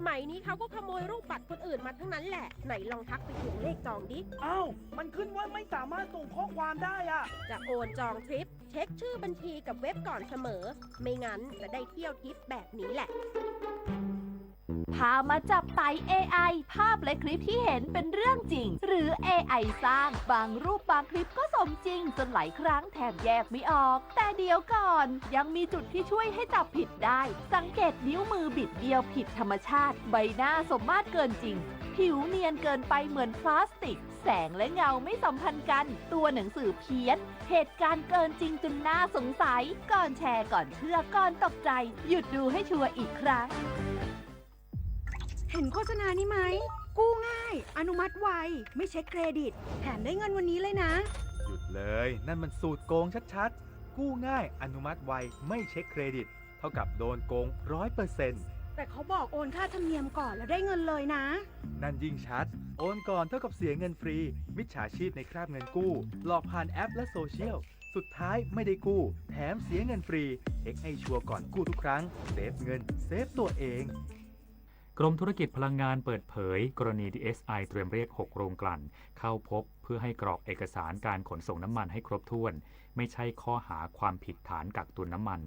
มัยนี้เขาก็ขโมยรูปบัตรคนอื่นมาทั้งนั้นแหละไหนลองทักไปทวงเลขจองดิอ้าวมันขึ้นว่าไม่สามารถส่งข้อความได้อ่ะจะโอนจองทริปเช็คชื่อบัญชีกับเว็บก่อนเสมอไม่งั้นจะได้เที่ยวทริปแบบนี้แหละพามาจับไต่ AI ภาพและคลิปที่เห็นเป็นเรื่องจริงหรือ AI สร้างบางรูปบางคลิปก็สมจริงจนหลายครั้งแทบแยกไม่ออกแต่เดี๋ยวก่อนยังมีจุดที่ช่วยให้จับผิดได้สังเกตนิ้วมือบิดเบี้ยวผิดธรรมชาติใบหน้าสมมาตรเกินจริงผิวเนียนเกินไปเหมือนพลาสติกแสงและเงาไม่สัมพันธ์กันตัวหนังสือเพี้ยนเหตุการณ์เกินจริงจนน่าสงสัยก่อนแชร์ก่อนเชื่อก่อนตกใจหยุดดูให้ชัวร์อีกครั้งเห็นโฆษณานี้ไหมกู้ง่ายอนุมัติไวไม่เช็คเครดิตแถมได้เงินวันนี้เลยนะหยุดเลยนั่นมันสูตรโกงชัดๆกู้ง่ายอนุมัติไวไม่เช็คเครดิตเท่ากับโดนโกง 100%แต่เขาบอกโอนค่าธรรมเนียมก่อนแล้วได้เงินเลยนะนั่นยิ่งชัดโอนก่อนเท่ากับเสียเงินฟรีมิจฉาชีพในคราบเงินกู้หลอกผ่านแอปและโซเชียลสุดท้ายไม่ได้กู้แถมเสียเงินฟรีเช็คให้ชัวร์ก่อนกู้ทุกครั้งเซฟเงินเซฟตัวเองกรมธุรกิจพลังงานเปิดเผยกรณี DSI เตรียมเรียก 6 โรงกลั่นเข้าพบเพื่อให้กรอกเอกสารการขนส่งน้ำมันให้ครบถ้วนไม่ใช่ข้อหาความผิดฐานกักตุนน้ำมัน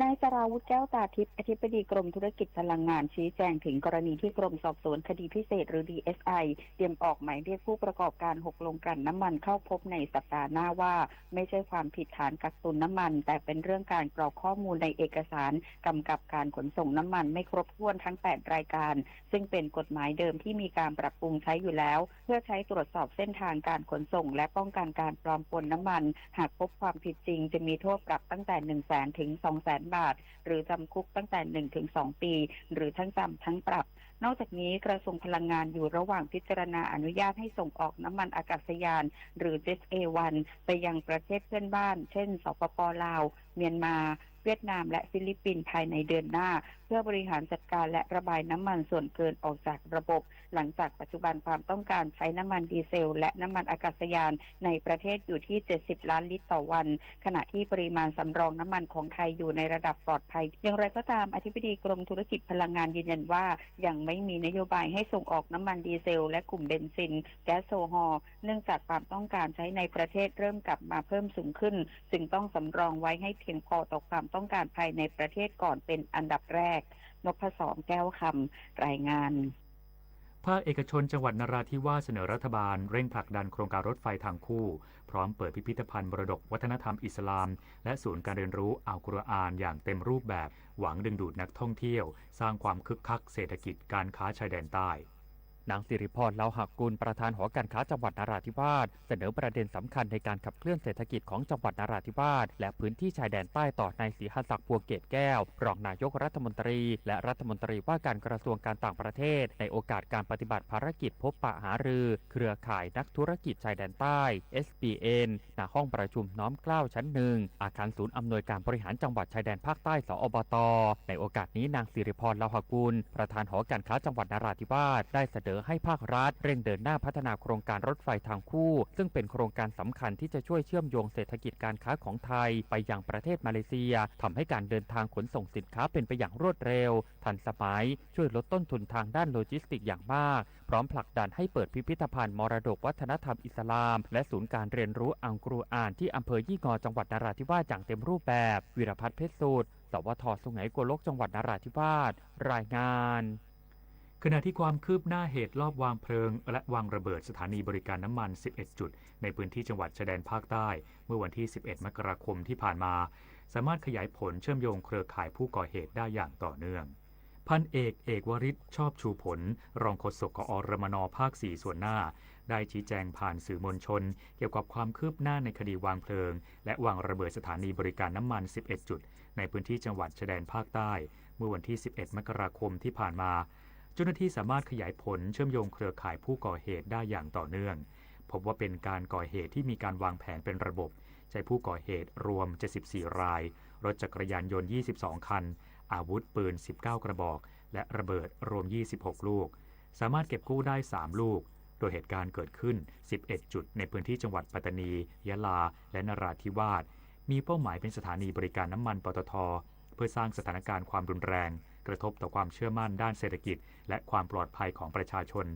นายสราวุฒิแก้วตาทิพย์อธิบดีกรมธุรกิจพลังงานชี้แจงถึงกรณีที่กรมสอบสวนคดีพิเศษหรือ DSI เตรียมออกหมายเรียกผู้ประกอบการ6โรงกลั่นน้ำมันเข้าพบในสัปดาห์หน้าว่าไม่ใช่ความผิดฐานกักตุนน้ำมันแต่เป็นเรื่องการกรอกข้อมูลในเอกสารกำกับการขนส่งน้ำมันไม่ครบถ้วนทั้ง8รายการซึ่งเป็นกฎหมายเดิมที่มีการปรับปรุงใช้อยู่แล้วเพื่อใช้ตรวจสอบเส้นทางการขนส่งและป้องกันการปลอมปนน้ำมันหากพบความผิดจริงจะมีโทษปรับตั้งแต่ 100,000 ถึง 200,000 บาทหรือจำคุกตั้งแต่ 1-2 ปีหรือทั้งจำทั้งปรับนอกจากนี้กระทรวงพลังงานอยู่ระหว่างพิจารณาอนุญาตให้ส่งออกน้ำมันอากาศยานหรือ Jet A1 ไปยังประเทศเพื่อนบ้านเช่นสปป.ลาวเมียนมาเวียดนามและฟิลิปปินส์ภายในเดือนหน้าเพื่อบริหารจัดการและระบายน้ำมันส่วนเกินออกจากระบบหลังจากปัจจุบันความต้องการใช้น้ำมันดีเซลและน้ำมันอากาศยานในประเทศอยู่ที่70ล้านลิตรต่อวันขณะที่ปริมาณสำรองน้ำมันของไทยอยู่ในระดับปลอดภัยอย่างไรก็ตามอธิบดีกรมธุรกิจพลังงานยืนยันว่ายังไม่มีนโยบายให้ส่งออกน้ำมันดีเซลและกลุ่มเบนซินแก๊สโซฮอล์เนื่องจากความต้องการใช้ในประเทศเริ่มกลับมาเพิ่มสูงขึ้นจึงต้องสำรองไว้ให้เพียงพอต่อความต้องการภายในประเทศก่อนเป็นอันดับแรกนพศรแก้วคำรายงานภาคเอกชนจังหวัดนราธิวาสเสนอรัฐบาลเร่งผลักดันโครงการรถไฟทางคู่พร้อมเปิดพิพิธภัณฑ์มรดกวัฒนธรรมอิสลามและศูนย์การเรียนรู้อัลกุรอานอย่างเต็มรูปแบบหวังดึงดูดนักท่องเที่ยวสร้างความคึกคักเศรษฐกิจการค้าชายแดนใต้นางสิริพร เลาหกุลประธานหอการค้าจังหวัดนราธิวาสเสนอประเด็นสำคัญในการขับเคลื่อนเศรษฐกิจของจังหวัดนราธิวาสและพื้นที่ชายแดนใต้ต่อนายศรีหศักดิ์ บัวเกตแก้วรองนายกรัฐมนตรีและรัฐมนตรีว่าการกระทรวงการต่างประเทศในโอกาสการปฏิบัติภารกิจพบปะหารือเครือข่ายนักธุรกิจชายแดนใต้ SBN ณห้องประชุมน้อมเกล้าชั้น1อาคารศูนย์อำนวยการบริหารจังหวัดชายแดนภาคใต้สอบต.ในโอกาสนี้นางสิริพร เลาหกุลประธานหอการค้าจังหวัดนราธิวาสได้เสนอให้ภาครัฐเร่งเดินหน้าพัฒนาโครงการรถไฟทางคู่ซึ่งเป็นโครงการสำคัญที่จะช่วยเชื่อมโยงเศรษฐกิจการค้าของไทยไปยังประเทศมาเลเซียทำให้การเดินทางขนส่งสินค้าเป็นไปอย่างรวดเร็วทันสมัยช่วยลดต้นทุนทางด้านโลจิสติกส์อย่างมากพร้อมผลักดันให้เปิดพิพิธภัณฑ์มรดกวัฒนธรรมอิสลามและศูนย์การเรียนรู้อัลกุรอานที่อำเภอยี่งอจังหวัดนราธิวาสอย่างเต็มรูปแบบวิรพัฒน์เพชรสูตรสวท.สุไหงโกลกจังหวัดนราธิวาสรายงานขณะที่ความคืบหน้าเหตุลอบวางเพลิงและวางระเบิดสถานีบริการน้ำมัน 11 จุดในพื้นที่จังหวัดชายแดนภาคใต้เมื่อวันที่ 11 มกราคมที่ผ่านมาสามารถขยายผลเชื่อมโยงเครือข่ายผู้ก่อเหตุได้อย่างต่อเนื่องพันเอกวริศชอบชูผลรองโฆษกกอรมนภาค 4 ส่วนหน้าได้ชี้แจงผ่านสื่อมวลชนเกี่ยวกับความคืบหน้าในคดีวางเพลิงและวางระเบิดสถานีบริการน้ำมัน 11 จุดในพื้นที่จังหวัดชายแดนภาคใต้เมื่อวันที่ 11 มกราคมที่ผ่านมาเจ้าหน้าที่สามารถขยายผลเชื่อมโยงเครือข่ายผู้ก่อเหตุได้อย่างต่อเนื่องพบว่าเป็นการก่อเหตุที่มีการวางแผนเป็นระบบใช้ผู้ก่อเหตุรวม74รายรถจักรยานยนต์22คันอาวุธปืน19กระบอกและระเบิดรวม26ลูกสามารถเก็บกู้ได้3ลูกโดยเหตุการณ์เกิดขึ้น11จุดในพื้นที่จังหวัดปัตตานียะลาและนราธิวาสมีเป้าหมายเป็นสถานีบริการน้ำมันปตท.เพื่อสร้างสถานการณ์ความรุนแรง กระทบต่อความเชื่อมั่นด้านเศรษฐกิจและความปลอดภัยของประชาชน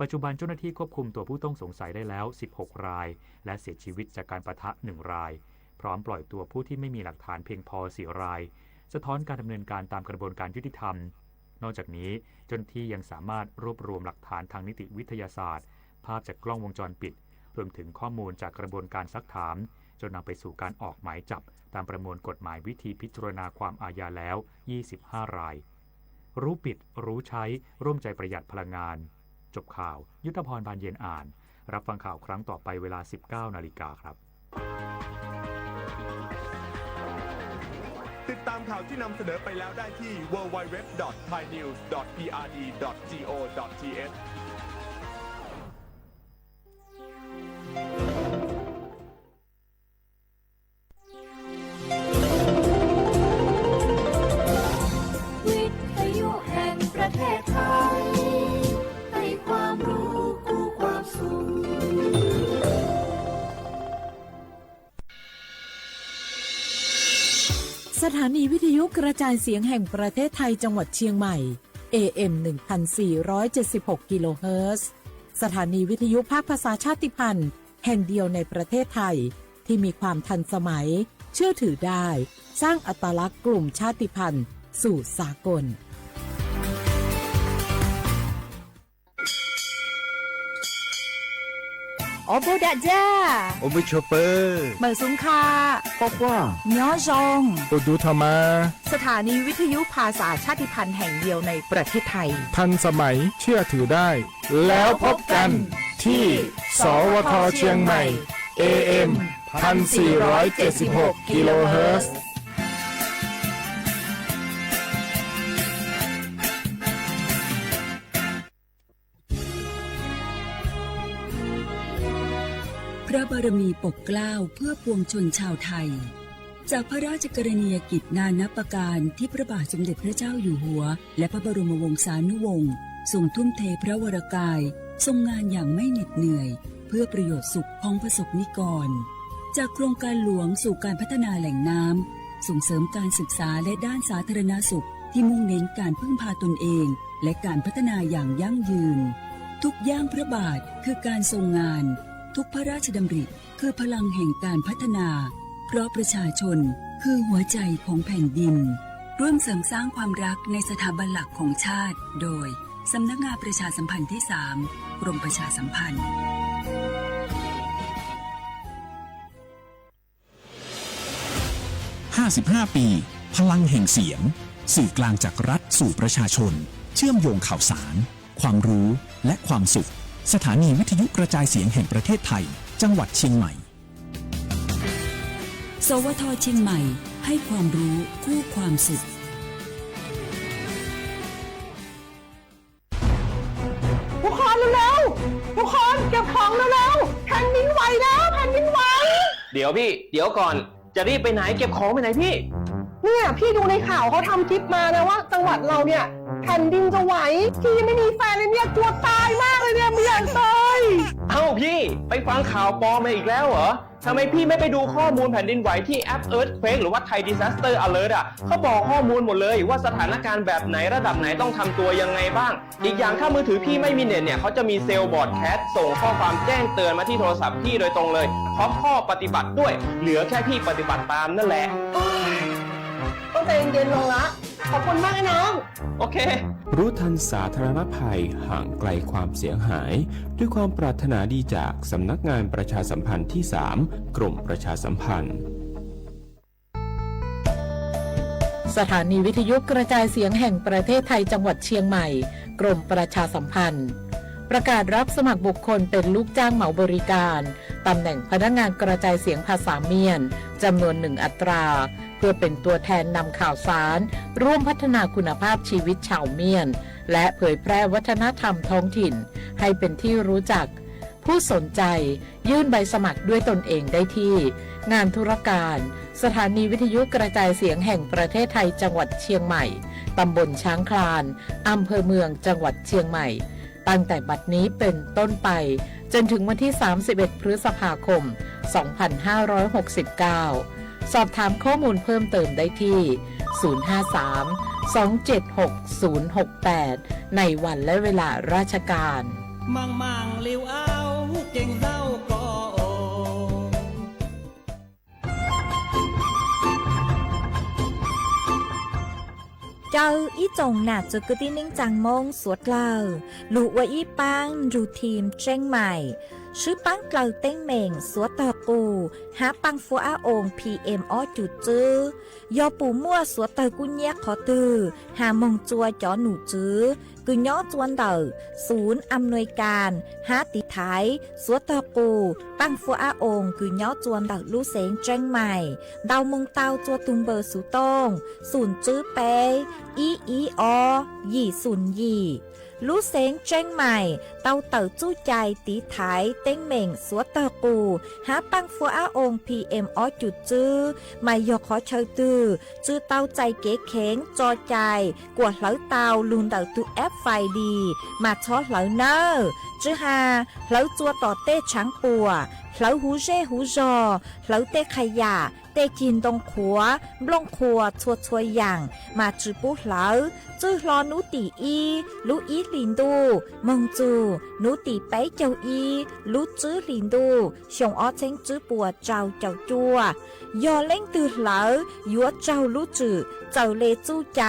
ปัจจุบันเจ้าหน้าที่ควบคุมตัวผู้ต้องสงสัยได้แล้ว16รายและเสียชีวิตจากการปะทะ1รายพร้อมปล่อยตัวผู้ที่ไม่มีหลักฐานเพียงพอ4รายสะท้อนการดำเนินการตามกระบวนการยุติธรรมนอกจากนี้เจ้าหน้าที่ยังสามารถรวบรวมหลักฐานทางนิติวิทยาศาสตร์ภาพจากกล้องวงจรปิดรวมถึงข้อมูลจากกระบวนการซักถามจนนำไปสู่การออกหมายจับตามประมวลกฎหมายวิธีพิจารณาความอาญาแล้ว25รายรู้ปิดรู้ใช้ร่วมใจประหยัดพลังงานจบข่าวยุทธพรบานเย็นอ่านรับฟังข่าวครั้งต่อไปเวลา 19 นาฬิกาครับติดตามข่าวที่นำเสนอไปแล้วได้ที่ www.thainews.prd.go.thวิทยุแห่งประเทศไทยให้ความรู้คู่ความสุขสถานีวิทยุกระจายเสียงแห่งประเทศไทยจังหวัดเชียงใหม่ AM 1476 กิโลเฮิรตซ์สถานีวิทยุภาคภาษาชาติพันธุ์แห่งเดียวในประเทศไทยที่มีความทันสมัยเชื่อถือได้สร้างอัตลักษณ์กลุ่มชาติพันธุ์สู่สากลโอโบดาจ้า โอเบชเปอร์ เมอร์ซุงคา ปอกว่า ย้อจง ตูดูทามา สถานีวิทยุภาษาชาติพันธุ์แห่งเดียวในประเทศไทยทันสมัยเชื่อถือได้แล้วพบกันที่สวทเชียงใหม่ AM 1476 กิโลเฮิรตซ์พระบารมีปกเกล้าเพื่อปวงชนชาวไทยจากพระราชกรณียกิจนานับประการที่พระบาทสมเด็จพระเจ้าอยู่หัวและพระบรมวงศานุวงศ์ทรงทุ่มเทพระวรกายทรงงานอย่างไม่เหน็ดเหนื่อยเพื่อประโยชน์สุขของประสบนิกรจากโครงการหลวงสู่การพัฒนาแหล่งน้ำส่งเสริมการศึกษาและด้านสาธารณสุขที่มุ่งเน้นการพึ่งพาตนเองและการพัฒนาอย่างยั่งยืนทุกย่างพระบาทคือการทรงงานทุกพระราชดำริคือพลังแห่งการพัฒนาเพราะประชาชนคือหัวใจของแผ่นดินร่วมเสริมสร้างความรักในสถาบันหลักของชาติโดยสำนักงานประชาสัมพันธ์ที่ 3 กรมประชาสัมพันธ์55 ปีพลังแห่งเสียงสื่อกลางจากรัฐสู่ประชาชนเชื่อมโยงข่าวสารความรู้และความสุขสถานีวิทยุกระจายเสียงแห่งประเทศไทยจังหวัดเชียงใหม่สวทเชียงใหม่ให้ความรู้คู่ความสุขทุกคนเร็วๆทุกคนเก็บของเร็วๆแผ่นดินไหวแล้วแผ่นดินไหวเดี๋ยวพี่เดี๋ยวก่อนจะรีบไปไหนเก็บของไปไหนพี่เนี่ยพี่ดูในข่าวเขาทำคลิปมานะว่าจังหวัดเราเนี่ยแผ่นดินจะไหวพี่ยังไม่มีแฟนเลยเนี่ยกลัวตายมากเลยเนี่ยไม่อยากตายเอ้าพี่ไปฟังข่าวปลอมมาอีกแล้วเหรอทำไมพี่ไม่ไปดูข้อมูลแผ่นดินไหวที่แอป Earthquake หรือว่า Thai Disaster Alert อ่ะเขาบอกข้อมูลหมดเลยว่าสถานการณ์แบบไหนระดับไหนต้องทำตัวยังไงบ้างอีกอย่างถ้ามือถือพี่ไม่มีเน็ตเนี่ยเขาจะมีเซลล์บอร์ดแคสต์ส่งข้อความแจ้งเตือนมาที่โทรศัพท์พี่โดยตรงเลยพร้อมข้อปฏิบัติด้วยเหลือแค่พี่ปฏิบัติตามนั่นแหละต้องใจเย็นๆลงละขอบคุณมากนะน้องโอเครู้ทันสาธารณภัยห่างไกลความเสียหายด้วยความปรารถนาดีจากสำนักงานประชาสัมพันธ์ที่ 3 กรมประชาสัมพันธ์สถานีวิทยุกระจายเสียงแห่งประเทศไทยจังหวัดเชียงใหม่กรมประชาสัมพันธ์ประกาศรับสมัครบุคคลเป็นลูกจ้างเหมาบริการตำแหน่งพนักงานกระจายเสียงภาษาเมียนจำนวน1อัตราเพื่อเป็นตัวแทนนำข่าวสารร่วมพัฒนาคุณภาพชีวิตชาวเมียนและเผยแพร่วัฒนธรรมท้องถิ่นให้เป็นที่รู้จักผู้สนใจยื่นใบสมัครด้วยตนเองได้ที่งานธุรการสถานีวิทยุกระจายเสียงแห่งประเทศไทยจังหวัดเชียงใหม่ตำบลช้างคลานอำเภอเมืองจังหวัดเชียงใหม่ตั้งแต่บัดนี้เป็นต้นไปจนถึงวันที่31พฤษภาคม2569สอบถามข้อมูลเพิ่มเติมได้ที่053 276-068 ในวันและเวลาราชการ มังเลี้ยวเอาเก่งเล่าก็โอเจ้าอีจงหนาจุกตินิ่งจังมงสวดเล่าลูว่าอีปังรูทีมเจ้งใหม่ชื่อปังเกลาเต้งเหม่งสวดตอกูหาปังฟัวอาองพีเอ็มออจุดจื้อยอปูมั่วสวดเตอกุญแยกขอตือหามงจัวจอหนูจื้อกุญย้อจวนเตอศูนย์อำนวยการหาติไทยสวดตอกูปังฟัวอาองกุญย้อจวนเตอลู่เสงเจ้งใหม่ดาวมงเตาจัวตุงเบอร์สูตงศูนย์จื้อเปอีอยี่ศูนย์ยี่ลู่เสงเจ้งใหม่เตาเต๋อจู้ใจตีไถเต้งเหม่งสวดเตอกูหาปังฟัวอาองพีเอ็มอจุดจื้อไม่ยอขอเชยตือจื้อเตาใจเก๋เข็งจอใจกวดเหลาเตาลุนเต๋อตูแอปไฟดีมาช้อเหลาเนอจื้อหาเหลาจัวต่อเต้ช้างปัวเหลาหูเร่หูจอเหลาเต้ขยะเต้กินตรงขัวบลงขัวชัวชัวอย่างมาจื้อปุ๊เหลาจื้อรอนูตีอีลูอีลินดูมงจูนูตีไปเจ้าอีลูจื้อลินดูชงอ้อเชงจื้อปัวเจ้าจัวยอเล่งตือเหลายัวเจ้าลูจื้อเจ้าเลจู้ใจ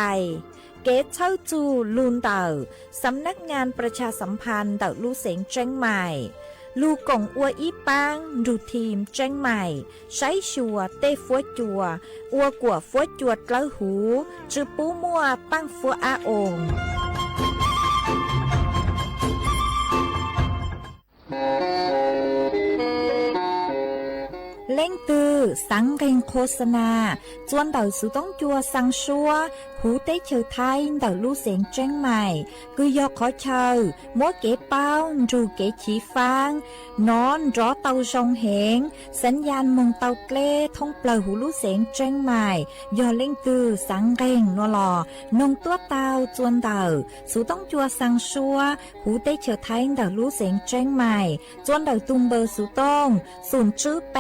เกตเช่าจูลุนเต่าสำนักงานประชาสัมพันธ์เต่าลู่เสงเจ้งใหม่ลูกงอัวอีปังดูทีมเจ้งใหม่ใช้ชัวเต้ฟัวจัวอัวกัวฟัวจวดเกล้าหูจื้อปูมัวปังฟัวอาองเล่งตือสังเกงโฆษณาจวนเต่าสุต้องจัวสังชัวหูเต้เชอไทยเต่าลู่เสียงเจ้งใหม่คือยอขอเชอมัวเก๋เป้ารูเก๋ฉีฟางนอนรอเต่าชงเหงสัญญาณมงเต่าเกล้ท่องเปล่าหูลู่เสียงเจ้งใหม่ยอเล่งตือสังเกงนัวหลอนงตัวเต่าจวนเต่าสุต้องจัวสังชัวหูเต้เชอไทยเต่าลู่เสียงเจ้งใหม่จวนเต่าตุงเบอร์สุต้องศูนย์จื้อเป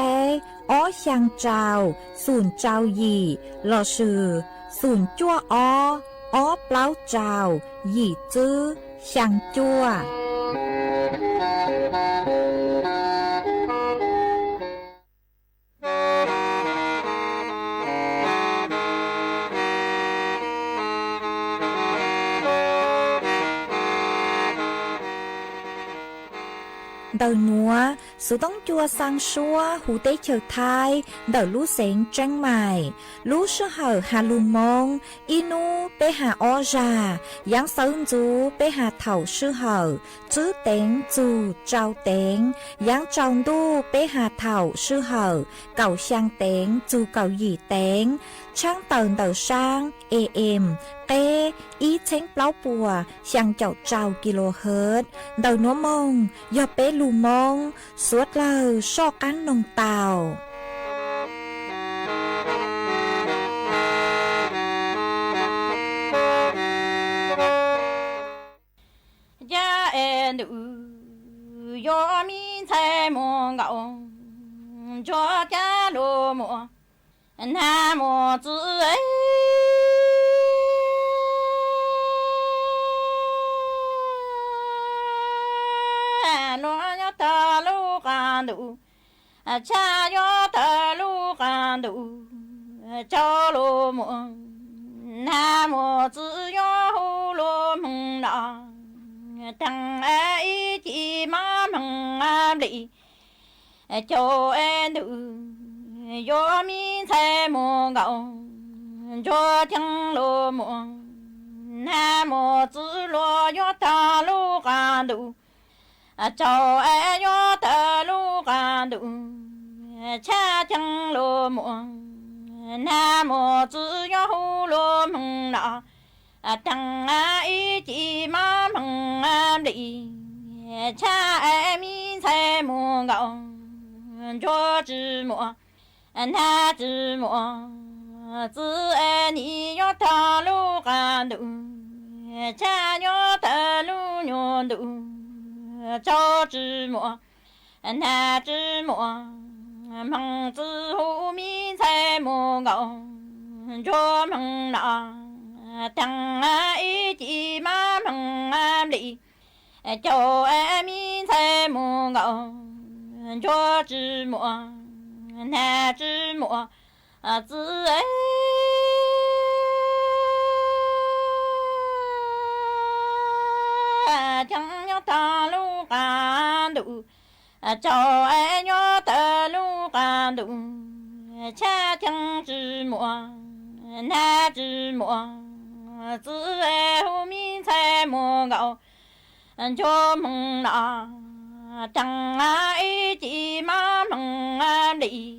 อ้อช่างเจ้าศูนย์เจ้าหยี่หล่อชื่อศูนย์จั่วอ้อเปล่าเจ้าหยี่จื้อช่างจั่วเดาหนัวสุต้องจัวสังชัวหูเต้เฉยไทยเดาลู่เสงเจ้งใหม่ลู่ชื่อเหอหาลุงมงอีนูไปหาออจายังเซินจูไปหาเถ่าชื่อเหอจื้อเต็งจูเจ้าเต็งยังเจ้าดูไปหาเถ่าชื่อเหอเก่าช่างเต็งจูเก่าหยี่เต็งช่างเตินเดาช่างAMเต้อีเช้งเปล่าปัวช่างเจ้าเจ้ากิโลเฮิรตซ์เดาหนัวมงยอเป้ลูมงสวดเล่าชอกันนงเต่ายาเอ็นดูยอมีใช้มงเก่าจอจาโลมัวนาโมจื้อนอยตาลูกันดูชายตาลูกันดูเจ้าโลมัวนาโมจื้อยหูโลมังนาตั้งไอจีมามังอาลีเจ้าเอ็นดูยอมีใช้มงเก่าจัวจังโลมัวนาโมจื้อลัวยตาลูกันดูเจ้าเอยตาลูกันดูชาจังโลมัวนาโมจื้อยหูโลมังนาตั้งไอจีมามังอาลีชาเอมีใช้มงเก่าจัวจื้อมัว那只么只爱你要他路干路，家要他路牛路，找只么那只么忙子后面才么高，做梦那 thằng ý chỉ má mừng đi cho em mi thay mùa ngọ cho chữ mùa nà chữ mùa tự ấy chẳng nhớ ta lu cả đủ cho em nhớ ta lu cả đủ cha chẳng chữ mùa nà chữ mùa tự ấy hôm mi thay mùa ngọ cho mừng nọ chẳng ai chỉ má mừng đi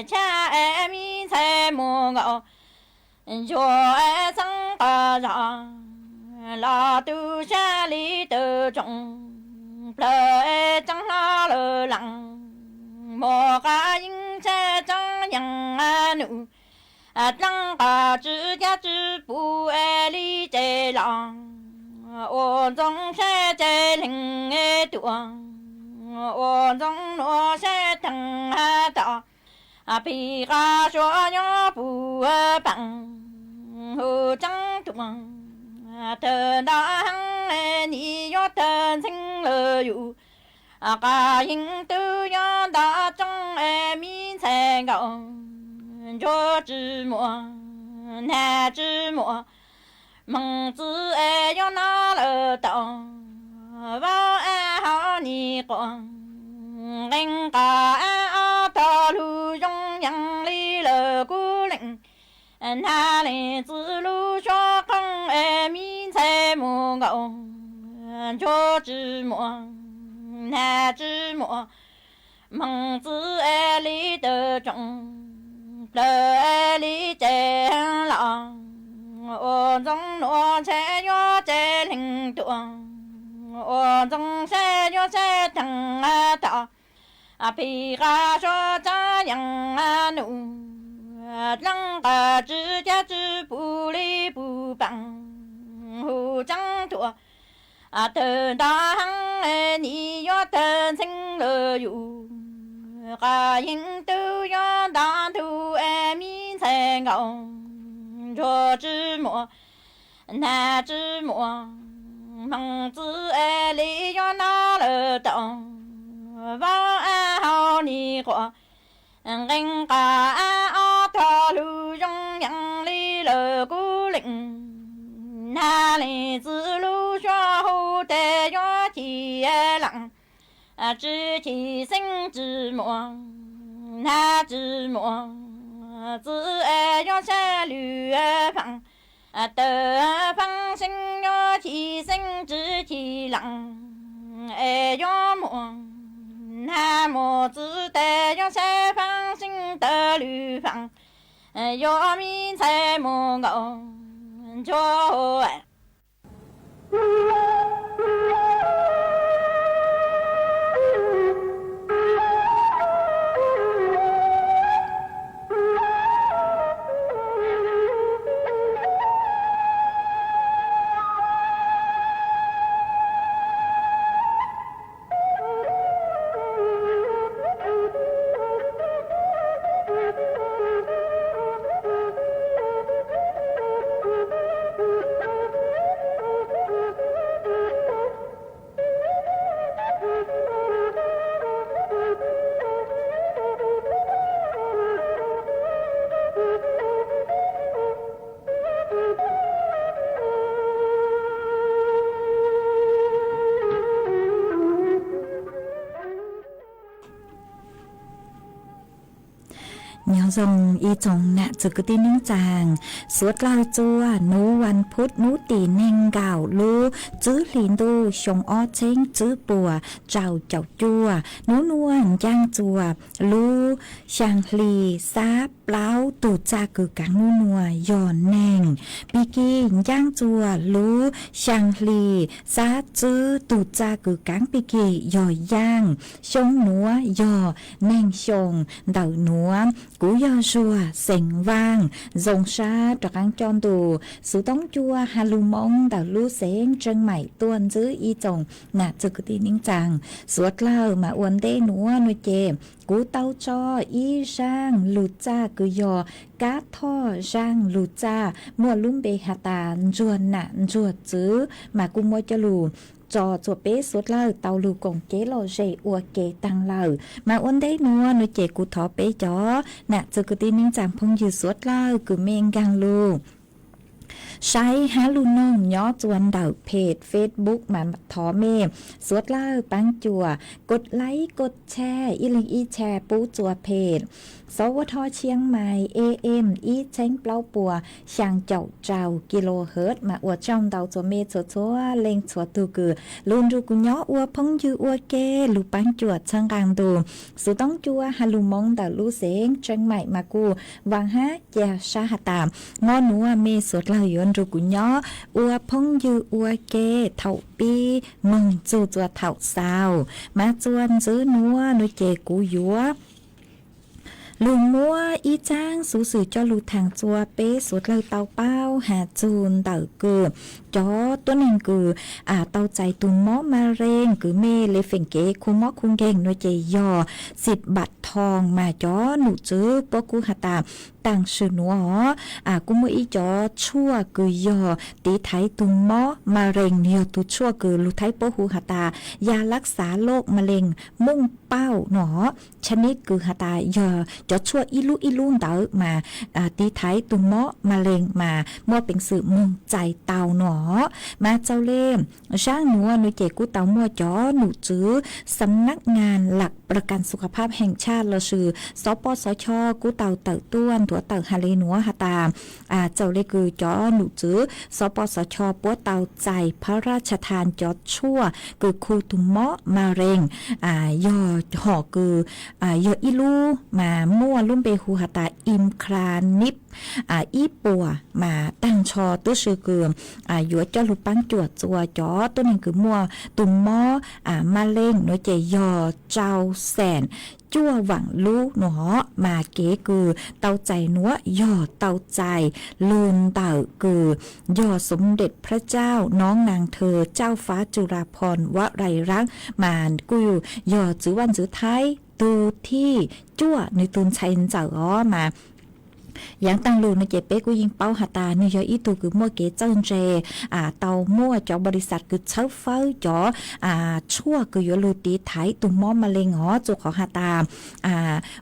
cha em mi thay mùa ngọ cho em sang cả rõ là tu cha lý tự trọng lời chẳng lo lờ lặng một cái những cha chẳng nhận nữ chẳng cả chữ gia chữ bù e lý chế lòng ô trong xe chế linh e tuồng ô trong nó sẽ thằng tỏ bị ca cho nhỏ bù bằng hồ trắng tuồng thờ đã hăng ni yo thân sinh lơ yu cả hình tư yo đã trong em mi sẽ gạo cho chữ mùa nà chữ mùa mong chữ e yo na lơ tao vào e hao ni quang anh cả e ta lu yong yang li lơ cu lệnh na li chữ lu cho con em mi sẽ mùa ngậu cho chữ mùa nà chữ mùa mong chữ e li tơ trọng lơ e li chế lòng ô trong nó sẽ yo chế linh tuồng ô trong sẽ yo sẽ thằng tao bị ca cho cha yang nụ lăng cả chữ cha chữ bù li bù bằng hồ trắng thua thờ đã hăng ni yo thân sinh lơ yu cả hình tư yo đã thu em mi sẽ ngầu cho chữ mùa nà chữ mùa mong chữ e lý yo na lơ tao vào e hao ni qua anh cả e thọ lu yong yang li lơ cu lệnh na li chữ lu cho hu te yo chi e lặng chữ chi sinh chữ mùa nà chữ mùa chữ e yo sẽ lü e phẳng tờ phẳng sinh yo chi sinh chữ chi lặng e yo mùa nà mùa chữ te yo sẽ phẳng sinh tờ lü phẳng yo mi sẽ mùa ngậu cho e dòng y chồng nạ chữ cái tin ninh chàng suốt lao chua núวันพุธnúตีเน่งเก่าลูจื้อลินดูชงอ้อเช้งจื้อปัวเจ้าเจ้าจัวนวนวลย่างจัวลูช่างลีซาเปล่าตูจากึกังนัวย่อนแนงปีกี้ย่างจัวลูช่างลีซาจื้อตูจากึกังปีกี้ย่อย่าง ชงหนัวย่อแนงชงเดาหนัวกูย่อชัวเส็งว่างดงชาตระกังจอนตูสุต้องจัวฮาลูมงเดาลูเซ็งเจิงใหม่ต้วนจื้ออีจงหนาจึกตีนิ่งจังสวดเล่ามาอวนเต้หนัวนุเจกูเต้าจออีช่างหลุดจ้ากุยอ กาท่อร่างลูจ้ามัวลุ่มเบหาตาจวนหนะจวดจื้อมากุมัวจะลูจอจัวเป๊ะสุดเลยเตาลูกงเกโลเจอัวเกตังเลยมาอ้นได้นัวนุเจกูทอเป๊ะจอน่ะจะกตีนิ่งจำพงยืดสุดเลยกูเมงกังลูใช้ฮาลูนงย่อจวนเดาเพจ Facebook มาทอเมสวดเล่าปังจัวกดไลค์กดแชร์อีลิงอีแชร์ปูจัวเพจสวทเชียงใหม่ AM อีเช้งเปล่าปัวช่างเจ้าเจ้ากิโลเฮิรตซ์มาอวดจ้องเดาจัวเมจัวเล็งจัวตูกือลุนรูกุย่ออวพงยืออวเกลูปังจัวช่างกลางดูสุต้องจัวฮาลูมงเดาลูเสงเชียงใหม่มากูวางฮะเจ้าชาหตามงอหนัวเมสวดเล่ายนรูกุย่ออวพงยืออวเกเท่าปีมึงจูจัวเท่าสาวมาจวนซื้อนัวนุเจกูยัวลุงมัวอีจ้างสูสื่อจอลูทางจัวเป๊สุดเลยเตาเป้าหาจูนเต่าเกือบจอตัวหนึ่งคือเตาใจตุนมอมาเร่งคือเมเลเฟงเกคุมอคุงเก่งหน่วยเจยอสิทธิ์บัตรทองมาจอหนูจื้อปกูหาตาต่างชื่อหนัวกุมอีจอชั่วคือยอตีไทยตุนมอมาเร่งเนี่ยตุชั่วคือลูไทยปหูหาตายารักษาโรคมะเร็งมุ่งเป้าหนอชนิดคือหาตายอจอชั่วอีลุเต๋อมาตีไทยตุนมอมาเร่งมามั่วเป็นสื่อมึงใจเตาหนอมาเจ้าเล่มช่างหนัวหนูเจกูเตามัวจอหนูจื้อสำนักงานหลักประกันสุขภาพแห่งชาติละชื่อสปสชกูเตาเต๋อต้วนตัวเต๋อฮาเลหนัวหาตามเจ้าเล่คือจอหนูจื้อสปสชปัวเตาใจพระราชทานจอชั่วคือคูตุมะมาเร็งยอห่อคือยออีลูมามั่วลุ่มเปหูหาตาอิมคลานิบอีปัวมาตั้งชอตัวชื่อคือยัวเจ้าลูกปังจวดจัวจอตัวนึงคือมัวตุ่มมอมาเล่งน้อยเจยอเจ้าแสนจั่วหวังลูหนอมาเก๋คือเตาใจนัวยอเตาใจลืนเต่าคือยอสมเด็จพระเจ้าน้องนางเธอเจ้าฟ้าจุฬาภรณ์วไรรักมานกุยยอจื้อวันจื้อไทยตูที่จั่วในตุนชัยเจ้าอ้อมายังตั้งลูในเจเป๊กูยิงเป้าหาตาเนยอีตูคือมัวเกเจิ้งเจเตามั่วจอบริษัทคือเช้าเฝ้าจอชั่วคือยลูตีไทยตุมอมะเร็งจุกของหาตา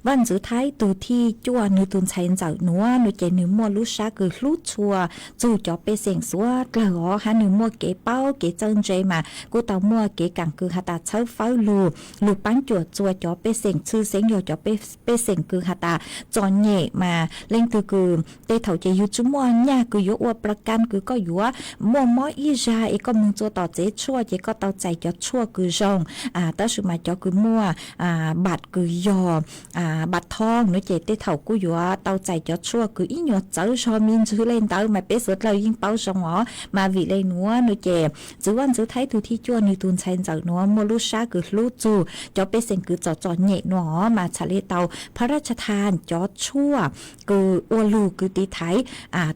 วันสุดท้ายตูที่จั่วนึตุนชัยเจ้าหนัวในเจนึมัวลูชาคือลูชัวจู่จอเปเสียงสัวกระหอหานึมัวเกเป้าเกเจิ้งเจมากูเตามั่วเกกังคือหาตาเช้าเฝ้าลูปังจวดจัวจอเปเสียงชื่อเสียงยอจอเปเสียงคือหาตาจอนเย่มาเล่งคือเตเถาเจยุจุมัวเนี่ยคือยุอวประกันคือก็อยู่ว่ามัวมออีจาเอก็มึงตัวต่อเจชั่วเจก็เตาใจจะชั่วคือจงแต่สุมาจอคือมัวบัตรคือยอบัตรทองเนเจเตเถากูอยู่ว่าเตาใจจะชั่วคืออีหยอเจ้าชอมินชื่อเล่นเตามาเป๊ะสุดเรายิ่งเป้าจงมาวิเลยนัวเนเจจื้อวันจื้อไทยทุที่จั่วในตุนชัยเจ้านัวมัวลูชาคือลูจูจอเปเซงคือจอเนะนัวมาชะเลเตาพระราชทานจอชั่วคืออวลูคือตีไทย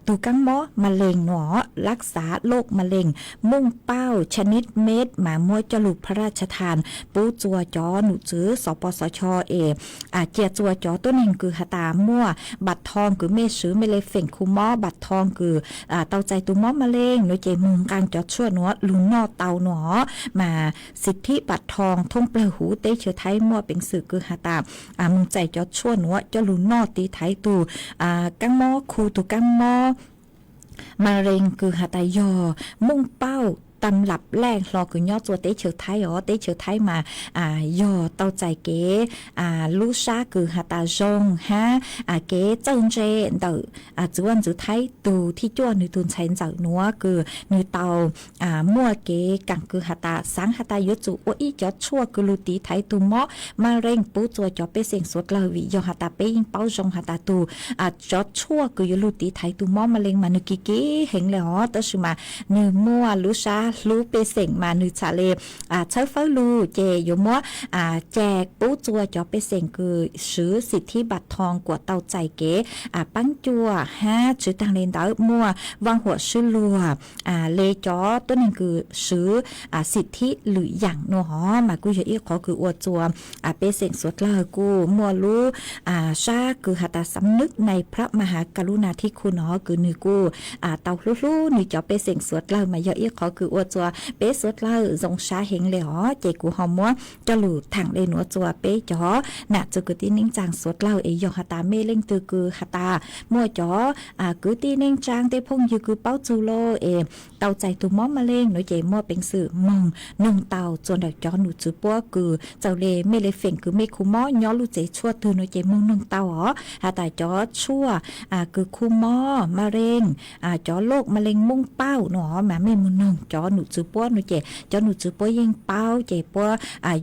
ตูกังหมอมะเร็งหนอรักษาโรคมะเร็งมุ่งเป้าชนิดเม็ดหมามวยจลูกพระราชทานปูจัวจอหนูจื้อสปสชเจียจัวจอตัวหนึ่งคือหาตามั่วบัตรทองคือเมซื้อไม่เลยเฟ่งคูหมอบัตรทองคือเตาใจตูหมอมะเร็งหนูเจมุงการจอชั่วหนอลุนนอเตาหนอมาสิทธิบัตรทองทงเปลือหูเตเชื้อไทยมั่วเป็นสื่อคือหาตามุงใจจอชั่วหนอจลุนนอตีไทยตูกังหมอคูตุกังหมอมะเร็งคือหาตายอมุ่งเป้าตำรับแรกรอคือยอดตัวเตเฉอไทยเตเฉอไทยมายอเตาใจเก๋ลูชาคือหาตาจงฮะเก๋เจิ้งเจนเตอจื้อวันจื้อไทยตูที่จ้วนในตุนชัยเจ้าหนัวคือในเตามั่วเก๋กังคือหาตาสังหาตายจุโออีจอดชั่วคือลูตีไทยตูหมอมาเร่งปูจัวจอเปเสียงสดเลยวิยอหาตาเปยิงเป้าจงหาตาตูจอดชั่วคือยลูตีไทยตูหมอมาเร่งมานึกกี้เห็นเลยแต่สุมาเนื้อมั่วลูชา รู้ไปเสงมานึชาเลเชิญฟ้าลูเจอยู่มัวแจกปูจัวจอไปเสงคือซื้อสิทธิบัตรทองกว่าเตาใจเก๋ปังจัว5ชื่อทางเลนดาวมัววางหัวชื่อลัวเลจอตัวนึงคือซื้อสิทธิหรืออย่างเนาะมากูจะอีกขอคืออวดจัวไปเสงสวดลากูมัวรู้ชาคือหัตถสำนึกในพระมหากรุณาธิคุณเนาะคือนึกูเตาลู่ๆนึจอไปเสงสวดลามาเยอะอีกขอคืออวดจัวเปสวดลาจงชาเฮงเลยหอเจกูหอมมัวจะหลุดทางเลยหนัวจัวเปจอน่ะจะกูตีนิ่งจางสวดลายองหัตาเมเล่งตือคือหัตามัวจอกูตีนิ่งจางเตพงยูคือเป้าจูโลเตาใจตุมอมาเล่งหนูเจมัวเป็นสื่อมองนงเตาจนดักจอหนูจือปัวคือเจ้าเลเมเลเฟ่งคือเมคุมอย้อลูเจชั่วตือหนูเจมองนงเตาหรอหัตาจอชั่วคือคุมอมาเร่งจอโรคมะเร็งมุ่งเป้าหนอแม่ไม่มุนงจอหนูจือปัวหนูเจจอหนูจือปัวยิงเป้าเจปัว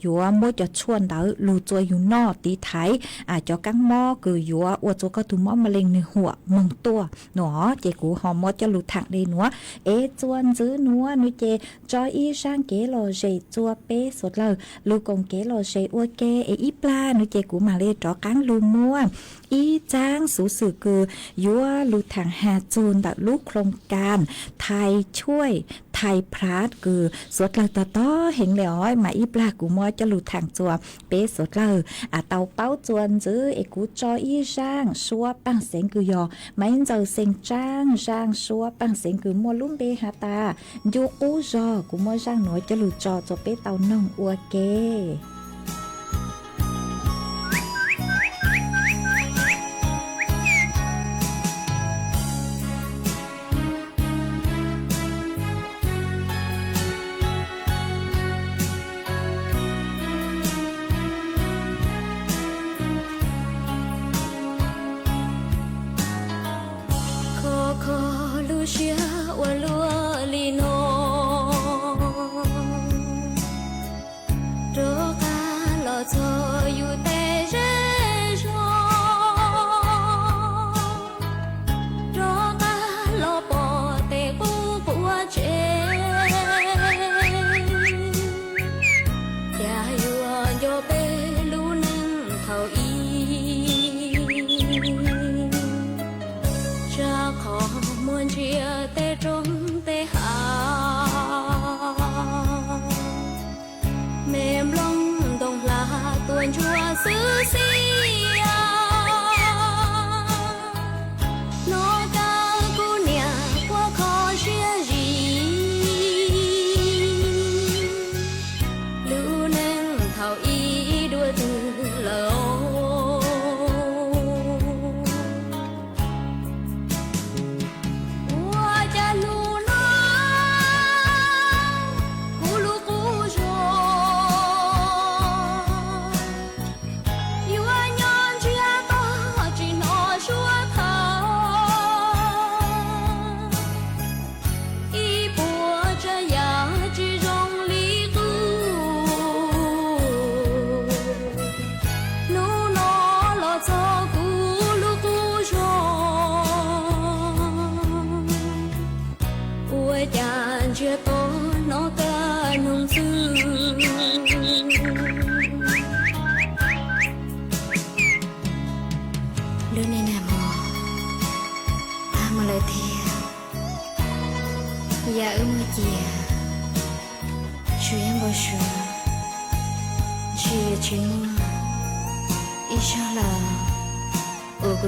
ยัวมัวจะชวนเตาลูจัวอยู่นอตีไทยจอกังมอคือยัวอวดจัวก็ตุมอมะเร็งในหัวมงตัวหนอเจกูหอมมอจะลูถังเลยหนัวจวนจื้อหนัวหนูเจจออีช่างเกโลเจจัวเป้สดเลยลูกงเกโลเจอวเกอีปลาหนูเจกูมาเลยจอกังลูมัวอีจ้างสูสื่อคือยัวลูถังหาจูนแต่ลูกโครงการไทยช่วยไทยพราดคือสดเลยต่อเห็นแล้วมาอีปลากูมัวจะลูถังจัวเป้สดเลยเตาเป้าจวนจื้อกูจออีช่างชัวปังเสียงคือยอไม่เจอเสียงจ้างชัวปังเสียงคือมัวลุ่มเบหาตายูกูจอกูมัวจ้างหน่วยจะลูจอจบเป้เตาน่องอัวเก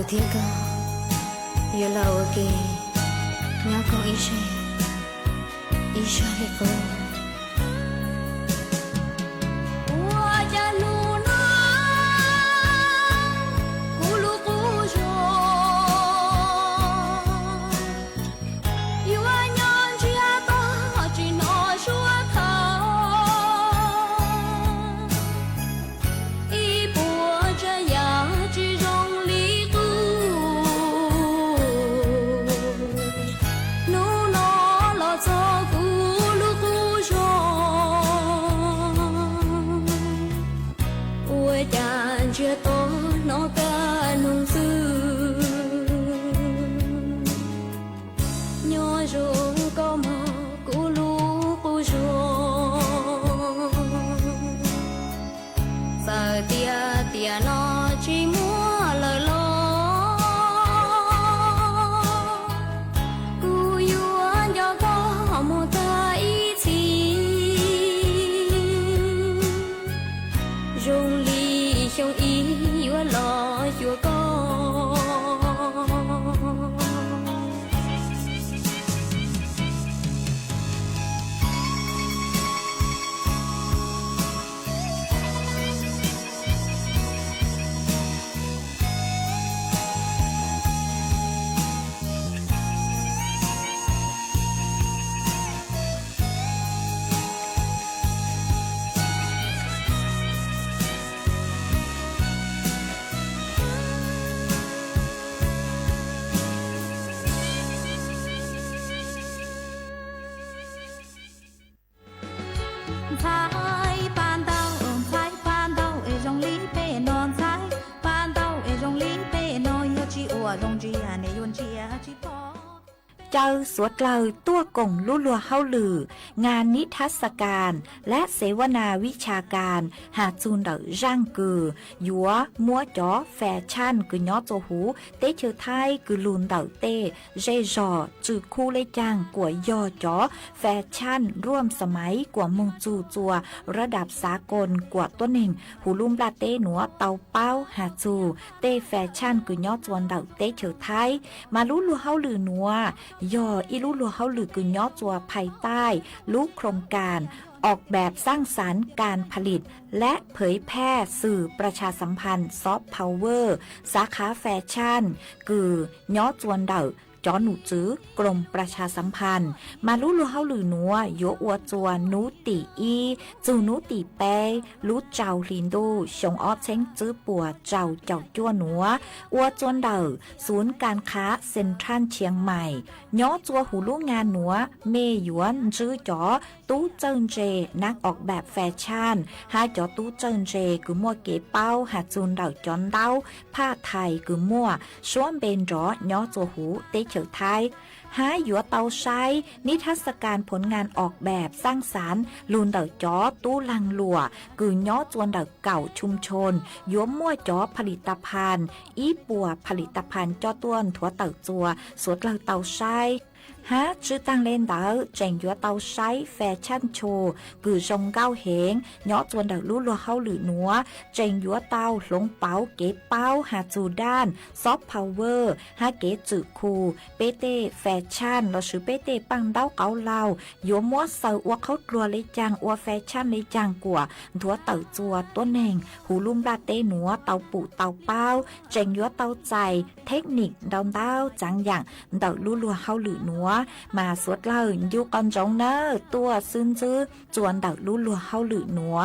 thiên cơ yêu là ok nhớ con ý sẽ cô Hãy subscribe cho kênh Ghiền Mì Gõ để không bỏ lỡ 猜板豆，猜板豆，一种里贝诺猜板豆，一种里贝诺有几我中几啊，你用几啊几多。เจอสวดเลอตัวกงลุ่ลัวเฮาหลืองานนิทรรศการและเสวนาวิชาการหาจูนเดอร่างกือยัวมัวจ๋อแฟชั่นกือยอโจหูเตเชอไทยกือลุนเดอเตเจจอจือคู่เลยจางกัวยอจ๋อแฟชั่นร่วมสมัยกว่ามงจูจัวระดับสากลกว่าตัวหนึ่งหูลุ่มลาเต้หนัวเตาเป้าหาจูเตแฟชั่นกือยอจวนเดอเตเชอไทยมาลุลัวเฮาหลือหนัวยออีลูลัวเฮาหลือกุญยอจัวภายใต้ลูกโครงการออกแบบสร้างสรรค์การผลิตและเผยแพร่สื่อประชาสัมพันธ์ซอฟต์พาวเวอร์สาขาแฟชั่นกือยอจวนเดอจอหนูจื้อกรมประชาสัมพันธ์มาลุลัวเฮาหลือหนัวโยอวจัวนูตีอีจูนูตีเปลูเจ้าลินดูชงออเช้งจื้อปัวเจ้าจั่วหนัวอวจวนเดอศูนย์การค้าเซ็นทรัลเชียงใหม่ย้อจัวหูลูกงานหนัวเมหยวนจื้อจ๋อตู้เจิงเจนักออกแบบแฟชั่นหาจ๋อตู้เจิงเจกือมัวเก๋เป้าหาจูนเดอจอนเต้าผ้าไทยกือมัวชวนเบนจ๋อย้อจัวหูเตเฉยไทยหาหยัวเตาใช้นิทรรศการผลงานออกแบบสร้างสรรค์ลุนเดอจ๋อตู้ลังหลัวกือย่อจวนเดอเก่าชุมชนยัวมั่วจ๋อผลิตภัณฑ์อีปัวผลิตภัณฑ์จ้อต้วนถั่วเต่าจัวสวดเราเตาใช้ฮะชื่อตั้งเล่นเดอเจงยัวเตาใช้แฟชั่นโชว์กือจงเก้าเหงย่อจวนเดอลู่ลัวเฮาหลือหนัวเจงยัวเตาหลงเป๋าเก๋เป้าหาจูด้านซอฟต์พาวเวอร์ฮาเก๋จือคูเปเต้แฟชั่นเราชื่อเปเต้ปังเต้าเกาเหลายัวมัวเซอร์ว่าเขากลัวเลยจังว่าแฟชั่นเลยจังกว่าถั่วเต่าจัวตัวแหน่งหูลุ่มลาเต้หนัวเตาปูเตาเป้าเจงยัวเตาใจเทคนิคดาวเต้าจังอย่างเดอลู่ลัวเฮาหลือหนัวมาสวดเล่าอยู่ก่อนจงเนอตัวซึ้นซื้อจวนเดาลู่ลัวเฮาหลือหนัว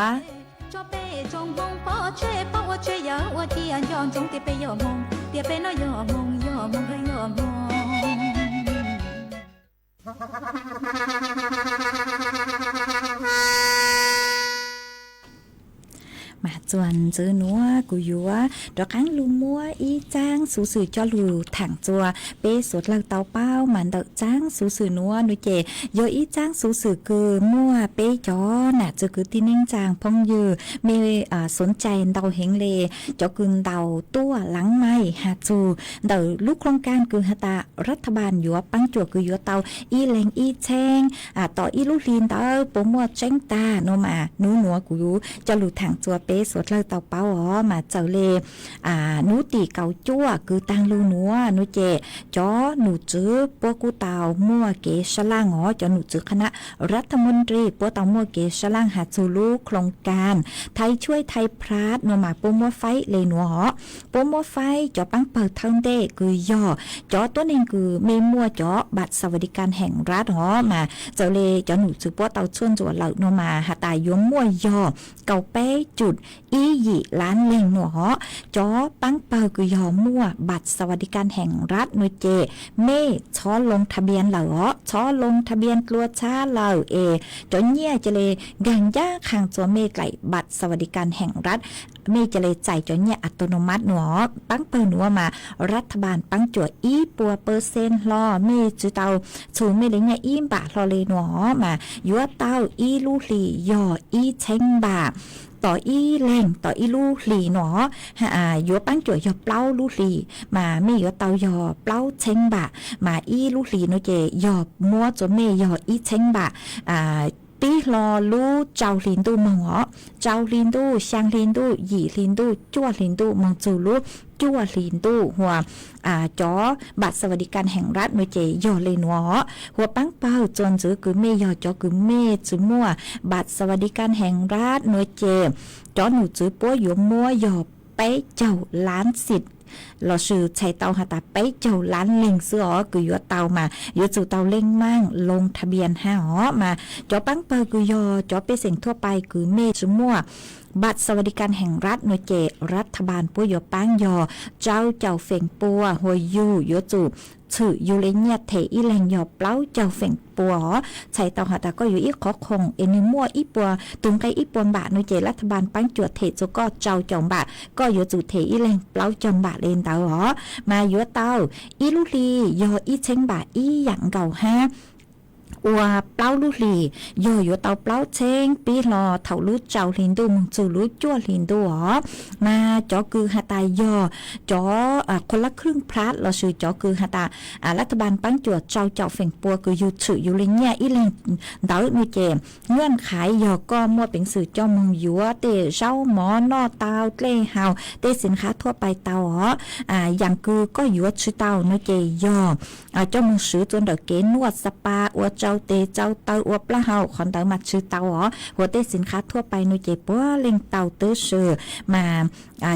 cho bé trong bông bỏ chơi giờ qua thì anh chọn trong tiệp bé giờ mong tiệp bé nó giờ mong hay giờ mong มาจวนเจอหนัวกูยัวดอกค้างลูมัวอีจ้างสูสื่อจอลูถังจัวเป้สดเล่าเตาเป้ามันเดาจ้างสูสื่อนัวนุเจโยอีจ้างสูสื่อเกือมั่วเป้จอน่ะจะคือที่นิ่งจางพองยือมีสนใจเดาเฮงเลจอกืนเดาตัวหลังไม้หาจูเดาลูกโครงการคือหตารัฐบาลยัวปังจัวคือยัวเตาอีแรงอีแชงต่ออีลูกลีนเตาปมัวแจ้งตาโนมาหนูหนัวกูยูจอลูถังจัวเป้สวดเล่าเตาเป้าอ๋อมาเจ้าเลนูตีเกาจั่วคือตังลูนัวนูเจจอหนูจื้อปัวกูเตามั่วเกชล่างอ๋อจอหนูจื้อคณะรัฐมนตรีปัวเตามั่วเกชล่างหาจูลูโครงการไทยช่วยไทยพราดโนมาปัวมั่วไฟเลนัวอ๋อปัวมั่วไฟจอปังเปิดเทิงเด้คือย่อจอตัวนึงคือเมมั่วจอบัตรสวัสดิการแห่งรัฐอ๋อมาเจ้าเลจอหนูจื้อปัวเตาชวนจั่วเหล่าโนมาหาตายยมมั่วย่อเกาเป้จุดอีหยี่ล้านเล่งหนัวจอปังเปิลคือยอมั่วบัตรสวัสดิการแห่งรัฐหน่วยเจเม่ช้อลงทะเบียนเหล่าช้อลงทะเบียนกลัวช้าเหล่าจนเนี่ยจะเลยกังย่าคางจัวเม่ไก่บัตรสวัสดิการแห่งรัฐเม่จะเลยใจจนเนี่ยอัตโนมัติหนัวปังเปิลหนัวมารัฐบาลปังจัวอีปัวเปอร์เซ็นต์รอเม่จือเตาชูเม่เลยเนี่ยอีบาทรอเลยหนัวมายัวเต้าอีลูหลียออีเชงบาต่ออีแรงต่ออีลูหลีหนอยัวปังจ่วยยอเปล่าลูหลีมาไม่ยัวเตายอเปล่าเชงบะมาอีลูหลีโนเจยอมัวจนเมยออีเชงบะปีรอลูเจ้าลินดูมงเจ้าลินดูช่างลินดูหยี่ลินดูจั่วลินดูมงจูลูจั่วลินดูหัวจอบัตรสวัสดิการแห่งรัฐโนเจยอเลยหนัวหัวปังเป้าจนจื้อคือเมยอจอคือเมจื้อมั่วบัตรสวัสดิการแห่งรัฐโนเจจอหนูจื้อปัวหยวมั่วยอไปเจ้าล้านสิทธิ์เราชื่อใช้เตาหาตาไปเจ้าล้านเล่งเสื้อคือยัวเตามายัวจู่เตาเล่งมั่งลงทะเบียน5มาจอปังเปอร์คือยอจอไปเสียงทั่วไปคือเมจมั่ว บัตรสวัสดิการแห่งรัฐหน่วยเจรัฐบาลปุยปังยอเจ้าเฟ่งปัวหัวยูโยจูสื่อยูเลเนียเทอีแรงยอเปล่าเจ้าเฟ่งปัวใช้เตาหาตาก็อยู่อีขอคงเอนิมัวอีปัวตุงไกอีปวนบาหน่วยเจรัฐบาลปังจวดเทจูก็เจ้าจอมบาก็อยู่จูเทอีแรงเปล่าจอมบาเลนเตาหรอมาอยู่เตาอีลูลียออีเชงบาอีหยังเก่าฮะว่าเปล่าลูลีโยเตาเปล่าเชงปีรอเถาลูเจ้าลินดูมึงจูลูจั่วลินดูหรอมาจ่อคือหาตายยอจ่อคนละครึ่งพลัดเราชื่อจ่อคือหาตารัฐบาลปังจวดเจ้าเฟ่งปัวคืออยู่สื่ออยู่ลินเนี่ยอีเลงเดาหน่วยเจเงื่อนไขยอก็มั่วเป็นสื่อเจ้ามึงยัวเตะเจ้าหมอนอเตาเล่เฮาเตะสินค้าทั่วไปเตาหรออย่างคือก็ยัวชื่อเตาหน่วยเจยอเจ้ามึงซื้อจนเด็กเกนวดสปาอวดเจ้าเตเจ้าเตาอวบปลาเฮาคอนเตามาชื่อเตาอ๋อหัวเตสินค้าทั่วไปหนูเจ็บปัวเล็งเตาเตอเสือมา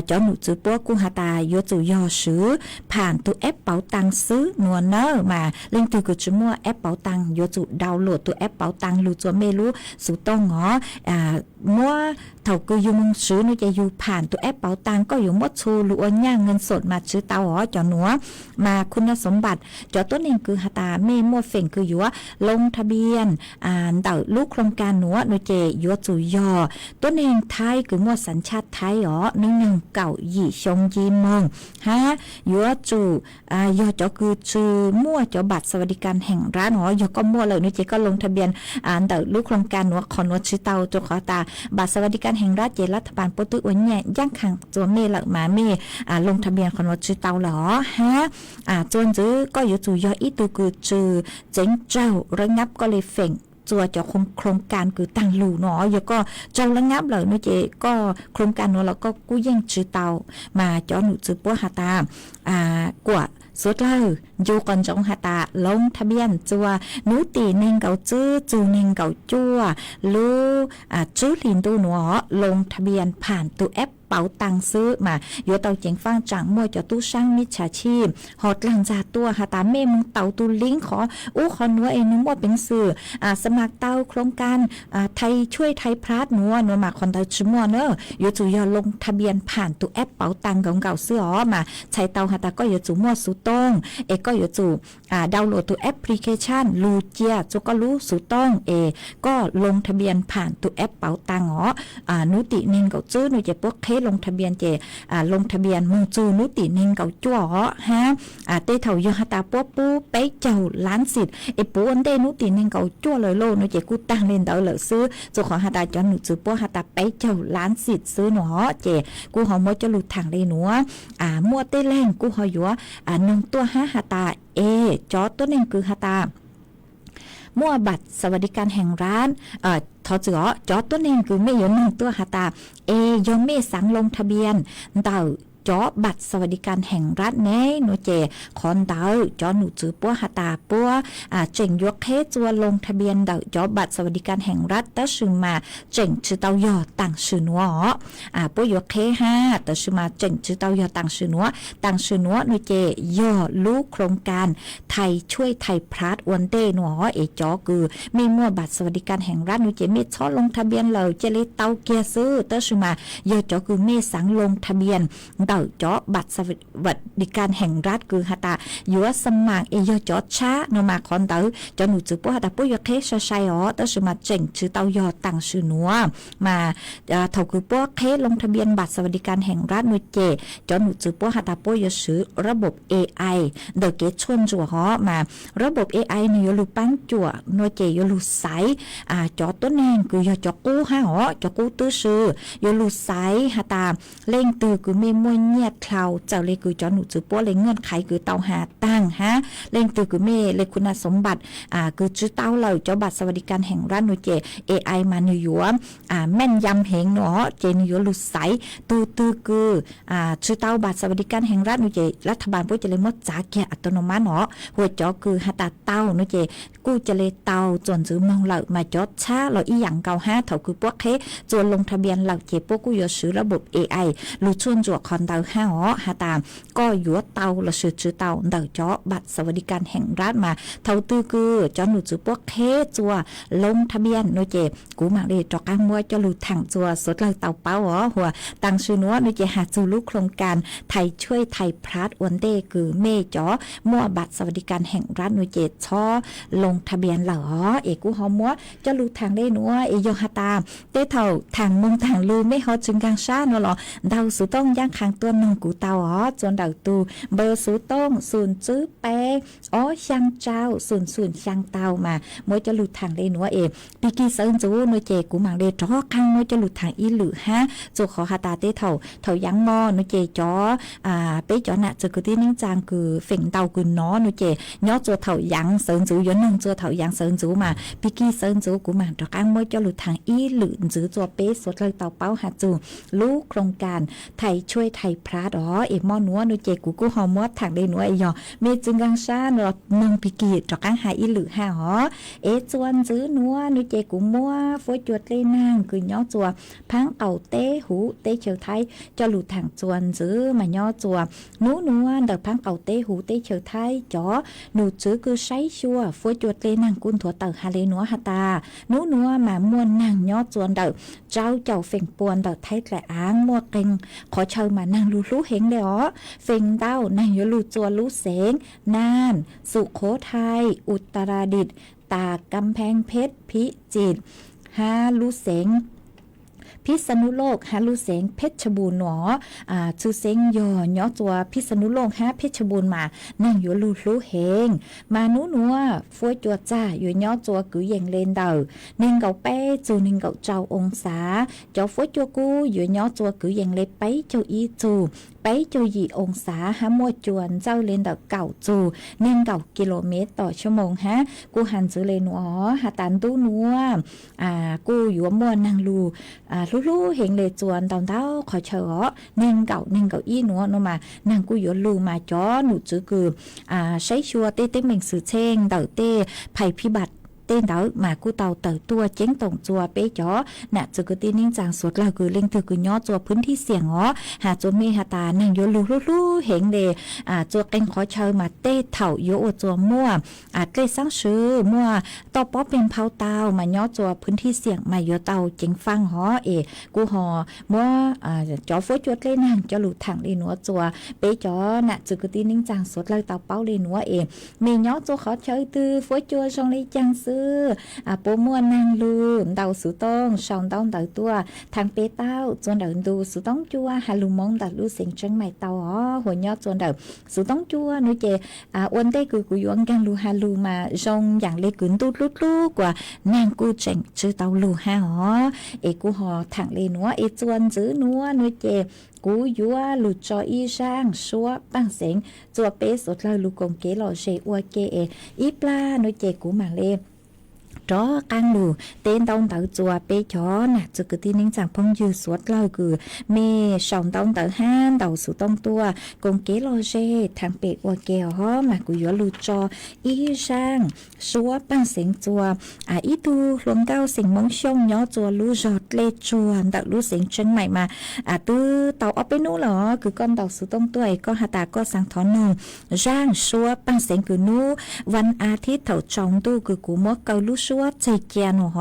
เจ้าหนูจื้อปัวกูหาตาโยจื้อยอซื้อผ่านตัวแอปเป๋าตังซื้อหนัวเนอมาเล็งตัวกูจื้อมัวแอปเป๋าตังโยจื้อดาวน์โหลดตัวแอปเป๋าตังรู้จัวไม่รู้สุดต้องอ๋อมัวเท่ากูอยู่มึงซื้อหนูจะอยู่ผ่านตัวแอปเป๋าตังก็อยู่มัดชูรู้ว่าย่างเงินสดมาซื้อเตาอ๋อเจ้าหนัวมาคุณสมบัติเจ้าตัวเองคือหาตาไม่มัวเฟ่งคืออยู่ว่าลงทะเบียนเต่าลูกโครงการหนัวหนูเจยัวจุยอตัวเองไทยคือมัวสัญชาติไทยอ๋อ1 เก่าหยี่ชงยีมงฮะยัวจูยอเจ้าคือจือมั่วเจ้าบัตรสวัสดิการแห่งรัฐอ๋อยอก็มั่วเลยหนูเจก็ลงทะเบียนเต่าลูกโครงการหนัวขอหนัวชื่อเตาจุขอตาบัตรสวัสดิการแห่งรัฐเจรัฐบาลปุตุวันเนี่ยย่างขังตัวเมหลักมาเมลงทะเบียนขอหนัวชื่อเตาเหรอฮะจวนจื้อก็ยัวจูยออีตูคือจือเจ๋งเจ้าระงับก็เลยเฟ่งจัวเจ้าโครงการคือตั้งหลู่เนาะแล้วก็เจ้าระงับเลยเนาะเจก็โครงการเนาะแล้วก็กู้ยิ่งชื่อเตามาเจ้าหนูจื้อปัวหาตากว่าสุดเลยอยู่ก่อนจงหาตาลงทะเบียนจัวนูตีเน่งเก่าจื้อจูเน่งเก่าจัวลูจื้อลินตูหนูลงทะเบียนผ่านตัวแอปเป๋าตังซื้อมาอยู่เตาเจียงฟังจังมั่วเจ้าตู้ช่างมิจฉาชีพหอดหลังจากตัวหาตาเมมึงเตาตูลิงขอขอหนัวเองนึกว่าเป็นสื่อสมัครเตาโครงการไทยช่วยไทยพลัดหนัวมาคนเตาชิมัวเนอะอยู่จู่ยอลงทะเบียนผ่านตัวแอปเป๋าตังเก่าซื้อมาใช้เตาหาตาก็อยู่จู่มั่วสุต้งก็อยู่จู่ดาวน์โหลดตัวแอปพลิเคชันลูเจียจู่ก็รู้สุต้งก็ลงทะเบียนผ่านตัวแอปเป๋าตังนุติเน่งเก่าจื้อหนูจะพวกเคลงทะเบียนเจลงทะเบียนมึงจูนุติเน่งเก่าจั่วฮะเตเถายอหตาปัวปูไปเจ้าล้านสิทธิ์ปูอันเตนุติเน่งเก่าจั่วเลยโลนุเจกูตั้งเล่นเตาเหลือซื้อจุขอหตาจอนหนูจื้อปัวหตาไปเจ้าล้านสิทธิ์ซื้อหนูเจกูหอมมจะหลุดทางเลยหนูมัวเตแรงกูหอยัว1 ตัว5หตาจอตัวหนึ่งคือหตามั่วบัตรสวัสดิการแห่งร้านทอจือจอตัวเองคือไม่ยน1 ตัวหาตายอมไม่สังลงทะเบียนเต่าจอบัตรสวัสดิการแห่งรัฐแน่หนูเจคอนเตาจอหนูจื้อปัวหาตาปัวเจ๋งยกเทจัวลงทะเบียนเต่าจอบัตรสวัสดิการแห่งรัฐแต่ชื่อมาเจ๋งชื่อเตายอต่างชื่อนัวปัวยกเท5แต่ชื่อมาเจ๋งชื่อเตายอต่างชื่อนัวหนูเจยอลูกโครงการไทยช่วยไทยพลัดอวนเต้หนูจอคือไม่มั่วบัตรสวัสดิการแห่งรัฐหนูเจไม่ชอบลงทะเบียนเลยเจเลยเตาเกียร์ซื้อแต่ชื่อมายอจอคือไม่สังลงทะเบียนเต่าจอบัตรสวัสดิการแห่งรัฐคือหาตายัวสมัครยอจอช้านมาคอนเตอจอหนูจื้อปัวหาตาปุยเคชชัยแต่ชื่อมาเจ๋งชื่อเตายอต่างชื่อนัวมาเท่าคือปัวเคลงทะเบียนบัตรสวัสดิการแห่งรัฐหนูเจจอหนูจื้อปัวหาตาปุยซื้อระบบ AI เดเกชวนจัวมาระบบ AI นี่ยอลูปังจัวหนูเจยอลูไซจอตัวแนงคือยอจอกู้จอกู้ตื้อซื้อยอลูไซหาตาเล่งตือคือไม่มวยเนี่ยคลาวเจ้าเลยคือจอหนูจื้อปัวเลยเงื่อนไขคือเตาหาตั้งฮะเล่งตือคือเมเลยคุณสมบัติคือจื้อเตาเลยจอบัตรสวัสดิการแห่งรัฐหนูเจ AI มาหนูยัวแม่นยำเหงเนาะเจนยัวลูไซตือคือจื้อเตาบัตรสวัสดิการแห่งรัฐหนูเจรัฐบาลปุ้ยจะเลยมดจ่าแก่อัตโนมัติเนาะหัวจอคือหาตาเตาหนูเจกูจะเลยเตาจนจื้อมองเหล่ามาจอช้าเราอีหยังเก่า5เท่าคือพวกเคจวนลงทะเบียนเหล่าเจพวกกูยอซื้อระบบ AI ลูชวนจั่วคอน เดาห้าอ๋อหาตามก็อยู่เตาละสือเตาเดาจ้อบัตรสวัสดิการแห่งรัฐมาเท่าตื้อคือจอหนูจือพวกเคจัวลงทะเบียนโนเจกูมาเลยจอกกางมัวจะหลุดถังจัวสดเลยเตาเป้าอ๋อหัวตังชื่อนัวโนเจหาจูลูกโครงการไทยช่วยไทยพลัดวันเดคือเมจ้อมัวบัตรสวัสดิการแห่งรัฐโนเจช่อลงทะเบียนเหรอเอกูหอมัวจะหลุดทางได้นัวเอยฮาตามเต้เท่าทางมุงทางลือไม่ฮอจึงกางชาเนาะหรอเดาสุต้องย่างคางตัวนงกูเตาอ๋อจนเดาตูเบอร์สุต้องศูนย์จื้อแปอ๋อช่างเจ้าศูนย์ช่างเตามามัวจะหลุดทางได้นัวเอปีกีเซินจูโนเจกูมังเดจ้อข้างมัวจะหลุดทางอีหรือฮะจูขอฮาตาเต้เท่ายังมอโนเจจ้อเป้จ้อน่ะจะกูที่นิ่งจางคือเฝ่งเตาคือน้อโนเจย้อจัวเท่ายังเซินจูย้อนนึงจัวเท่ายังเซินจูมาปีกีเซินจูกูมังจ้อข้างมัวจะหลุดทางอีหรือจื้อจัวเป้สดเลยเตาเป้าหาจูลูกโครงการไทยช่วยไทยพลัดอ๋อเอมอนัวโนเจกูหอมมดทางได้นัวไอยอเมจึงกังชาเนาะนึงปีกีจ้อข้างหาอีหรือหาอ๋อจวนจื้อนัวโนเจกูมัวฝวยจวดเลยนางคือย้อจัวพังเอาเต้หูเต้เชียวไทยจะหลุดทางจวนจื้อมาย้อจัวนัวเดพังเอาเต้หูเต้เชียวไทยจ้อหนูจื้อคือใช้ชัวฝวยจวดเลยนางกุนถั่วเต่าฮาเลนัวฮาตานัวมามวนนางย้อจวนเดเจ้าเจ้าเฟ่งปวนเดไทยแต่อ้างมัวเก่งขอเชิญมานางรู้เห็นเด้อเฟ่งเต้านางยลูจัวรู้เสงน่านสุโขทัยอุตรดิตถ์ตากกำแพงเพชรพิจิตรฮาลูเสงพิษณุโลกฮาลูเสงเพชรบูรณ์หนอชื่อเสงย่อย่อตัวพิษณุโลกฮะเพชรบูรณ์มานั่งอยู่รู้เฮงมานัวฟวยจัวจ้าอยู่ย่อตัวกือเยงเลนเดอนิ่งเก่าเป้จูนิ่งเก่าเจ้าองศาเจ้าฟวยจัวกูอยู่ย่อตัวกือเยงเลไปเจ้าอีจูไปเจ้ายีองศาฮะมัวจวนเจ้าเลนเดอเก่าจูนิ่งเก่ากิโลเมตรต่อชั่วโมงฮะกูหันซื้อเลนอ๋อหาตันตู้นัวกูอยู่มัวนั่งรูรู้เห็นเลยจวนตอนเต้าขอเชอเน่งเก่าอีนัวมานั่งกูอยู่ลูมาจ้อหนูจื้อคือใช้ชัวเต้เหม่งสื่อเช่งเต่าเต้ภัยพิบัติเต้นเดามากูเตาเต๋อตัวเจ๊งตงจัวเป๊ะจ๋อน่ะจะกูตีนิ่งจางสวดเราคือเล่งถือคือย้อจัวพื้นที่เสี่ยงอ๋อหาจนมีหาตานั่งโยรู้เห็นเลยจัวเก่งขอเชิญมาเต้เถ่าโยจัวมั่วเต้สร้างชื่อมั่วต่อป๊อเป็นเผาเตามาย้อจัวพื้นที่เสี่ยงมาโยเตาเจ๊งฟังหอกูหอมั่วจ๋อฟัวจวดเลยนั่งจะหลุดถังเลยหนัวจัวเป๊ะจ๋อน่ะจะกูตีนิ่งจางสวดเราเตาเป้าเลยหนัวมีย้อจัวขอเชิญตือฟัวจัวชงเลยจังซื้อโปมัวนางลูเดาสุต้องชองต้องเดาตัวทางเปเต้าจนเดินดูสุต้องจัวฮาลูมงเดาลูเสียงจังใหม่เตาอ๋อหัวยอดจนเดินสุต้องจัวนุเจอ้วนเต้คือกูย้อนกันลูฮาลูมาจงอย่างเล็กกึ่งตูดลูกกว่านางกูเจ๋งชื่อเตาลูฮะอ๋อกูหอทางเลนัวจวนจื้อนัวนุเจกูยัวลูจออีช่างชัวปังเสียงจัวเป๊ะสุดเลยลูกงเกลอเชอวเกอีปลานุเจกูมาเลจ้อกังดูเต้นต้องเต๋อจัวเป๊ะจ้อน่ะจะคือที่นิ่งจากพงยืดสวดเราคือเมสองต้องเต๋อห้านเต๋อสุต้องตัวกงเกลอเจทางเป็ดวัวเกลฮอมากูยัวลูจออีช่างชัวปังเสียงจัวอีตูลงเก้าเสียงมงชงย้อจัวลูจอดเลจวนเต๋อลูเสียงเชิงใหม่มาตื้อเต๋อเอาไปนู้เหรอคือก้อนเต๋อสุต้องตัวก็หาตาก็สังถอนนึงช่างชัวปังเสียงคือนู้วันอาทิตย์เถาจองตู้คือกูมัวเกาลูชัวใจเกียนหัว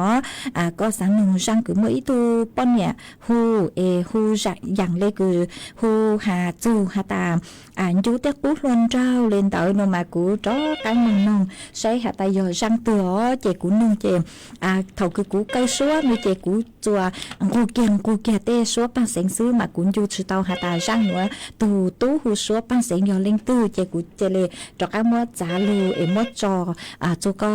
ก็สังหนึ่งช่างคือเมื่ออีตูป้อนเนี่ยฮูจะอย่างเล็กคือฮูหาจูหาตามยูเตกูล้วนเจ้าเล่นเต๋อนมากูจ้อกันนงใช้หาตายอช่างตัวเจกูนึงเจเท่าคือกูเกาชัวมีเจกูจัวกูเกียเตชัวปังเสียงซื้อมากูยูชื่อเตาหาตาช่างหัวตู้ฮูชัวปังเสียงยอเล่งตื้อเจกูเจเลจอกมัวจ่าลูมัวจอจูก็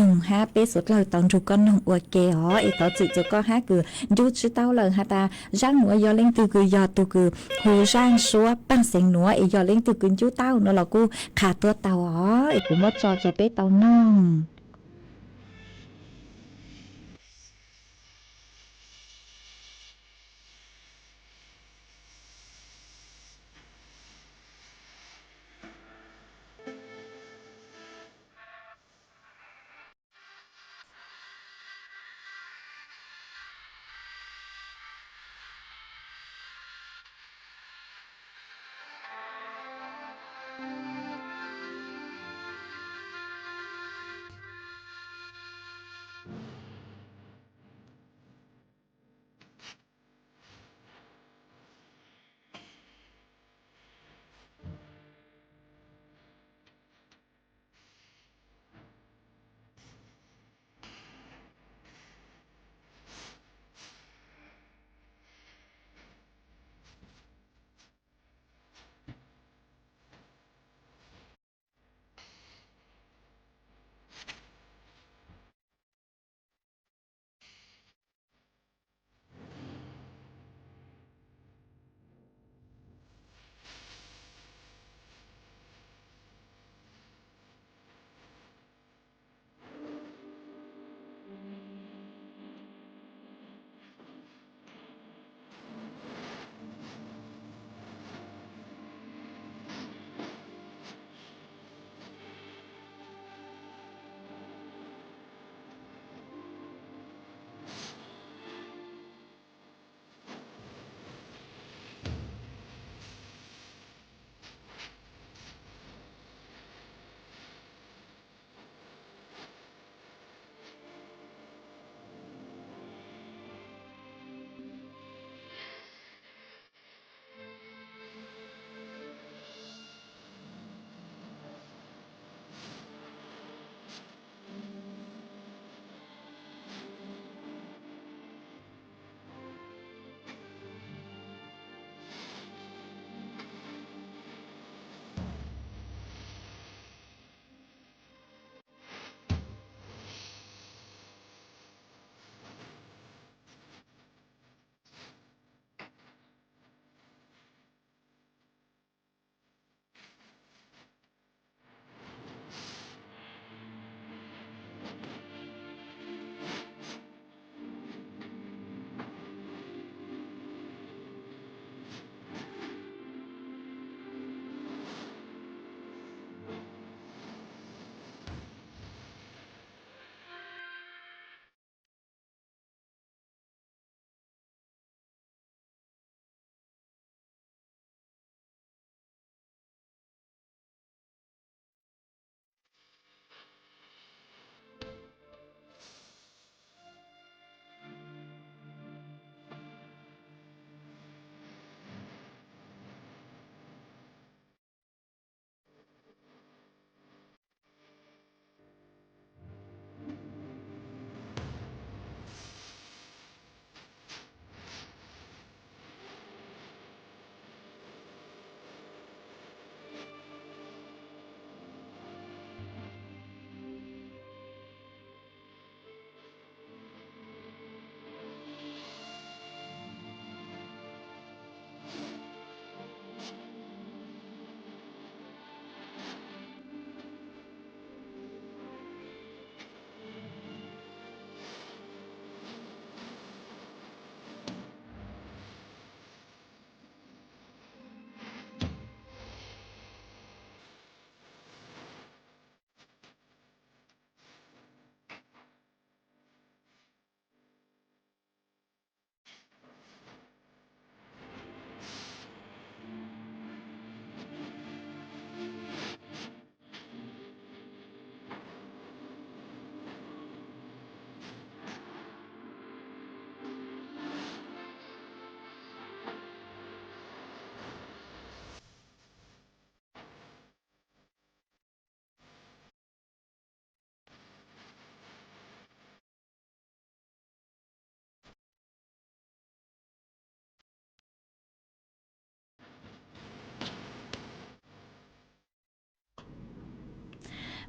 1-5เป๊ะสุดเลยตอนจูก็1อวเกอ๋อต่อจืดจูก็5คือยูชื่อเตาเลยหาตาช่างหัวยอเล่งตื้อคือยอตูคือฮูช่างชัวปังเสียงหัวยอเล่งตื้อคือจูเต้าเนาะเรากูขาตัวเตาอ๋อกูมัวจอจะเป๊ะเตาน้อง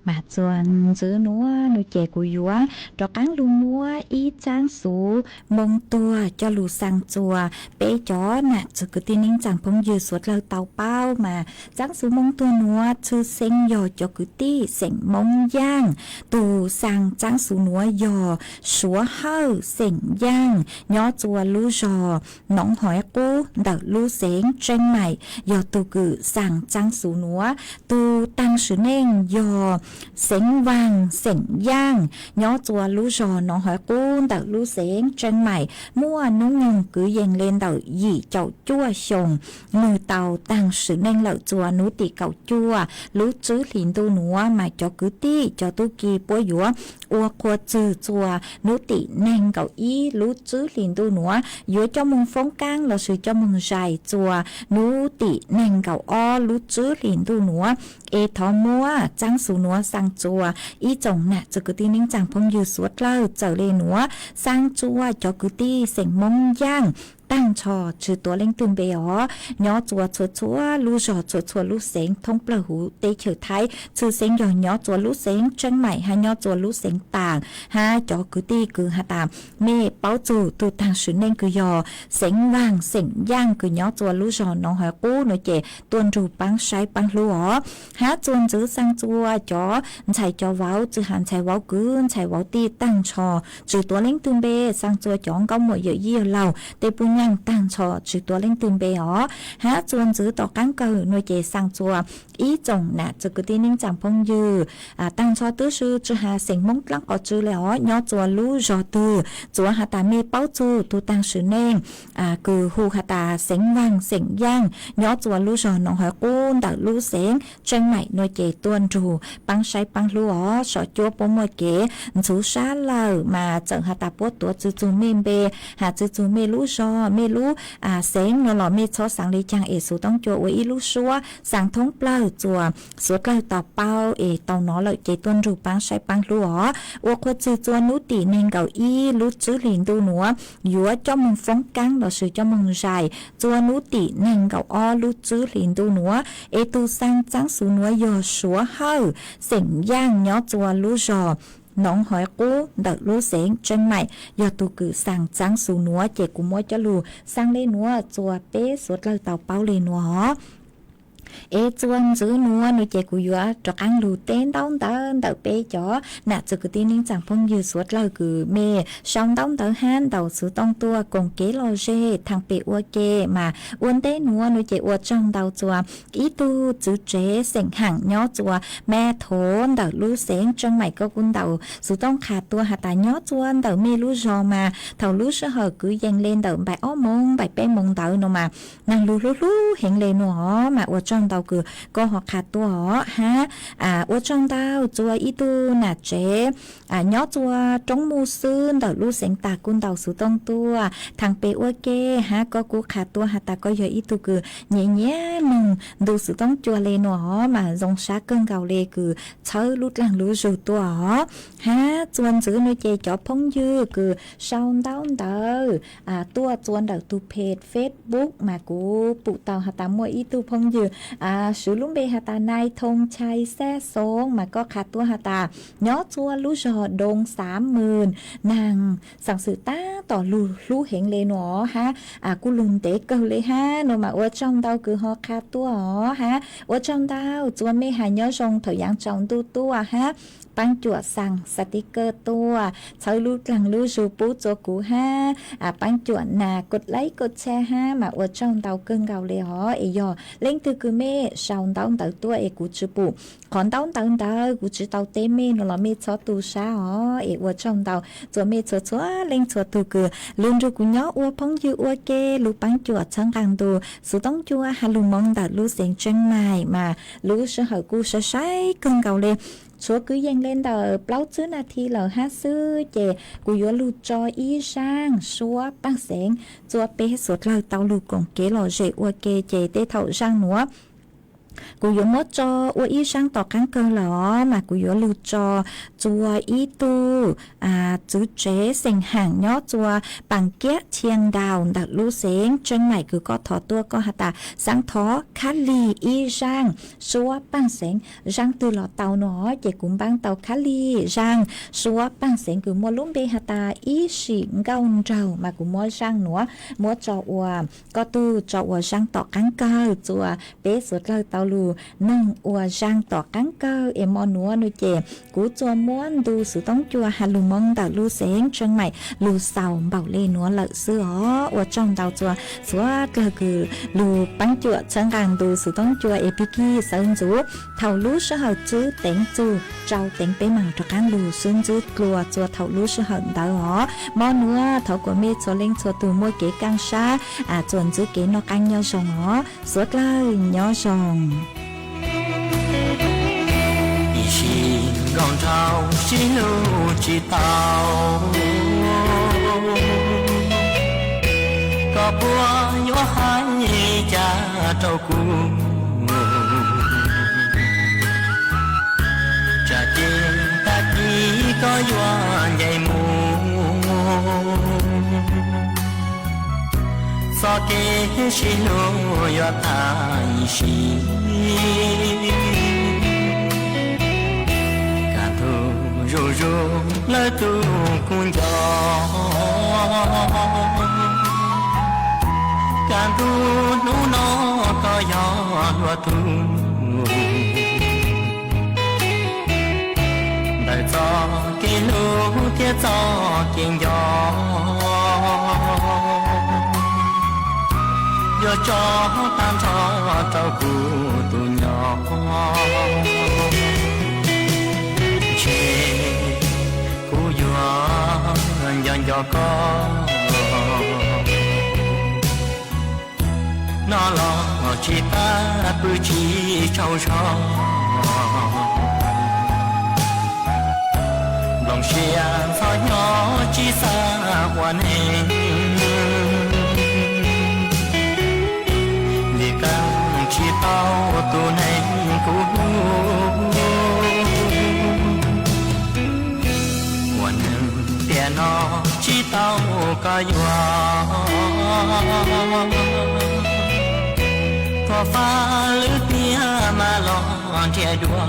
mà chuan giữ núa nuôi chè của dúa cho cán lu múa y trang số mông tua cho lù sang chùa bé chó nè chứ cứ tin nín chẳng phong dư suốt lâu tàu bao mà trang số mông tua núa chư sinh dò cho cứ ti sảnh mông giang tù sang trang số núa dò súa hơ sảnh giang nhỏ chùa lu giò nóng hỏi cô đợt lu sến tranh mày dò tù cử sang trang số núa tù tăng sự nên dò sến vàng sảnh giang nhỏ chùa lu giò nóng hỏi cô đợt lu sến tranh mày mua nông nhung cứ dành lên đầu dì chậu chua sồng người tàu tăng sự nên lợn chùa nú tì cậu chua lú chứ liền tu núa mà cho cứ ti cho tu kỳ bố dúa ua qua chư chùa nú tì nên cậu ý lú chứ liền tu núa dúa cho mừng phong cang là sự cho mừng dài chùa nú tì nên cậu o lú chứ liền tu núa ê thó mua trang số núa sang chùa ý chồng nè cho cứ ti nên chẳng phong dư suốt lâu trở lên núa sang chùa cho cứ ti sảnh mông giang tăng trò trừตัวเล่งตื่นเบอ๋อnhỏ chùa chùa chùa lu rò chùa chùa lu sến thông bờ hú tê chữ thái chữ sến nhỏ nhỏ chùa lu sến chân mày ha nhỏ chùa lu sến tàng ha cho cứ ti cứ ha tạm mê báo chủ tu tăng sử nên cứ giò sến vàng sến giang cứ nhỏ chùa lu rò nó hỏi cú nó chè tuôn rù băng sai băng lu ó ha chuồn chữ sang chùa cho chạy cho vào chữ hàn chạy vào cứ chạy vào ti tăng trò trừตัวเล่งตื่นเบsang chùa chọn có một giờ gì lâu tê bu nhang tăng trò trừตัวเล่งตื่นเบอ๋อha chuồn chữ tỏ cán cờ nuôi chè sang chùa ý chồng nè chữ cứ tin ninh chẳng phong dư tăng trò tứ sư chữ hà sành mông lắc có chữ lẽ ó nhỏ chùa lú rò từ chùa hà tà mê báo chữ tu tăng sử nên cứ hù hà tà sành vàng sành giang nhỏ chùa lú rò nó hỏi côn đảo lú sành chân mày nuôi chè tuôn rù băng say băng lú ó sọ chua bố môi kế chú xa lờ mà chẳng hà tà bố tuổi chữ chữ mê bê hà chữ mê lú rò mê lú sành nó lò mê chó sáng lý chàng ế số tông chùa ý lú xua sáng thông plơ chùa suốt lời tàu bao ế tàu nó lợi chè tuôn rù băng say băng lú ó ua khuất chữ chùa nú tỉ nên gạo y lú chữ liền tu núa dúa cho mừng phóng căng đó sự cho mừng dài chùa nú tỉ nên gạo o lú chữ liền tu núa ế tu sang trắng số núa dò súa hơ sảnh giang nhỏ chùa lú rò nóng hỏi cú đợt lúa sén chân mày do tu cử sang trắng số núa chè của mỗi cho lù sang lên núa chùa bé suốt lời tàu bao lên núa ê chuan giữ núa nuôi chè của dúa cho ăn lù tên đóng tớ đợt bé chó nè cho cứ tin ninh chẳng phong dư suốt lời cử mê xong đóng tớ han đầu sự tông tua cùng kế lo dê thằng bé ua kê mà uốn té núa nuôi chè ua trong đầu chùa ý tu chữ chế sành hẳn nhỏ chùa mẹ thốn đợt lú sén chân mày có quân đầu sự tông khả tua hà tà nhỏ chuan đợt mê lú rò mà thầu lú sơ hờ cứ dành lên đợt bài ó mông bài bé mông đợt nó mà nàng lú hiện lên nó mà ua trong đầu cứ có họ khát tua họ ha ở trong tao chùa ý tu nà chế nhỏ chùa trong mù sơn đầu lu seng tà cun đầu sự tông tua thằng pe ok ha có cú khát tua ha ta có giờ ý tu cứ nhẹ nhẹ nung đủ sự tông chùa lên nó mà dòng sát cơn gạo lê cứ chơi lút lăng lú rồi tua họ ha chuan chữ nuôi chè chó phong dư cứ sau đau đỡ tua chuan đầu tu page Facebook mà cú phụ tàu ha ta mua ý tu phong dư sử lúng bê hà tà này thông chay xe xuống mà có khát tua hà tà nhỏ chua lú rò đồn 30,000 nàngสั่งsự ta tỏ lú hiện lên nó ha cú lùn tế cầu lê ha nó mà ở trong tao cứ họ khát tua họ ha ở trong tao chua mê hà nhớ trong thời gian trong tu tua ha băng chuột sang sticker tua chơi lú lằng lú dù bút cho cú ha băng chuột nà cột lấy cột xe ha mà ở trong tàu cơn gạo lê họ ấy giờ lên từ cứ mê sau tao tao tua ấy cú chữ bù còn tao cú chữ tao tê mê nó là mê cho tu sa họ ấy ở trong tàu cho mê cho lên cho tu cứ luôn rồi cú nhó ua phong dư ua kê lú băng chuột chẳng càng tu sự tông chua ha lú mong đặt lú sen chân mày mà lú sẽ hỏi cú sẽ sai cơn gạo lê số cứ dành lên tờ báo chứ là thi lờ hát sư chè của yếu lụt cho y sang xóa băng sáng xóa bé suốt lời tao lụt còn kế lò dễ ua kê chè tê thậu sang nữa cú yếu mót cho ua y sang tỏ cán cơ lỏ mà cú yếu lưu cho chùa y tu chữ chế sinh hàng nhó chùa bằng két chiang đào đặt lưu sáng chân mày cứ có thọ tua có hạt ta sáng thó khá lì y sang xua bằng sáng rang từ lọ tàu nó chỉ cũng bằng tàu khá lì rang xua bằng sáng cứ mua lúm bê hạt ta y xịn gạo trầu mà cũng mua rang nữa mua cho ua có tu cho ua rang tỏ cán cơ chùa bé suốt lời tàu lù nâng ua rang tỏ cán cơ em mò núa nuôi chè cú chùa muốn tu sự tống chùa hà lù mong đạo lù sáng chân mày lù sầu bảo lê núa lợi xưa ua trong tàu chùa xóa là cứ lù bắn chùa chân càng tu sự tống chùa epiki sơn chú thầu lú sơ hở chứ tiếng chú trâu tiếng bé mằng cho cán lù xuân chứ lùa chùa thầu lú sơ hở đạo hó mò núa thầu của mê chùa lên chùa từ mua kế căng xa chuẩn chứ kế nó căng nhau sòng hó suốt lời nhau sòng gòn trao xin lưu chỉ tao có bùa nhớ hai cha trâu cung cha tiền ta chỉ có doan dây mù so kê xin lưu yo ta xin ru ru lỡ tu cũng gió càng tu nú nó có gió lúa tu đời gió kia lú kia gió kiên gió gió cho tan cho trâu cụ tu nhỏ cú dọn gió có nó lo chỉ ta bự chỉ trâu trò lòng xia gió nhỏ chỉ xa hoàn hình vì càng chỉ tao tu nên cú nó chỉ tao cả doa có pha lướt nia mà lon che đua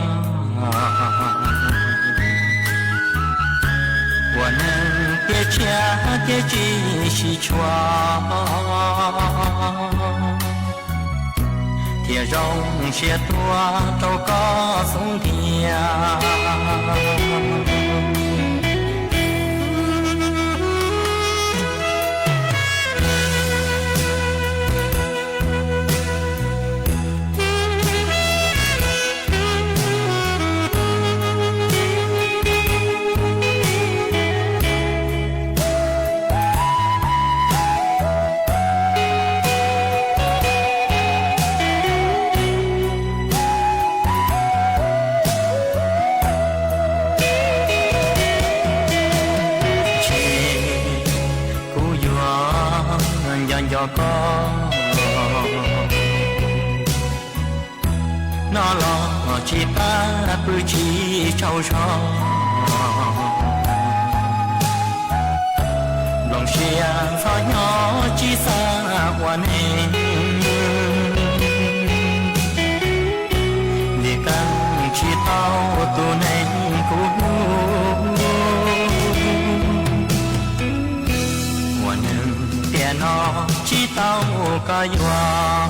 buồn tia chia tia chỉ chua tia rong chia tua trâu có sung tia gió có nó lo chỉ ta bự chỉ trâu trò lòng xia gió nhỏ chỉ xa hoàn hình vì càng chỉ tao tu nên cũ nó chỉ tao cả doa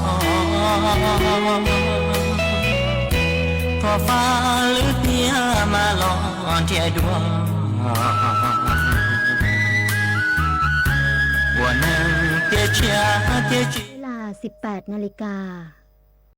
có pha lướt nia mà lon che đua buồn tia chia tia chỉ เวลา 18 นาฬิกา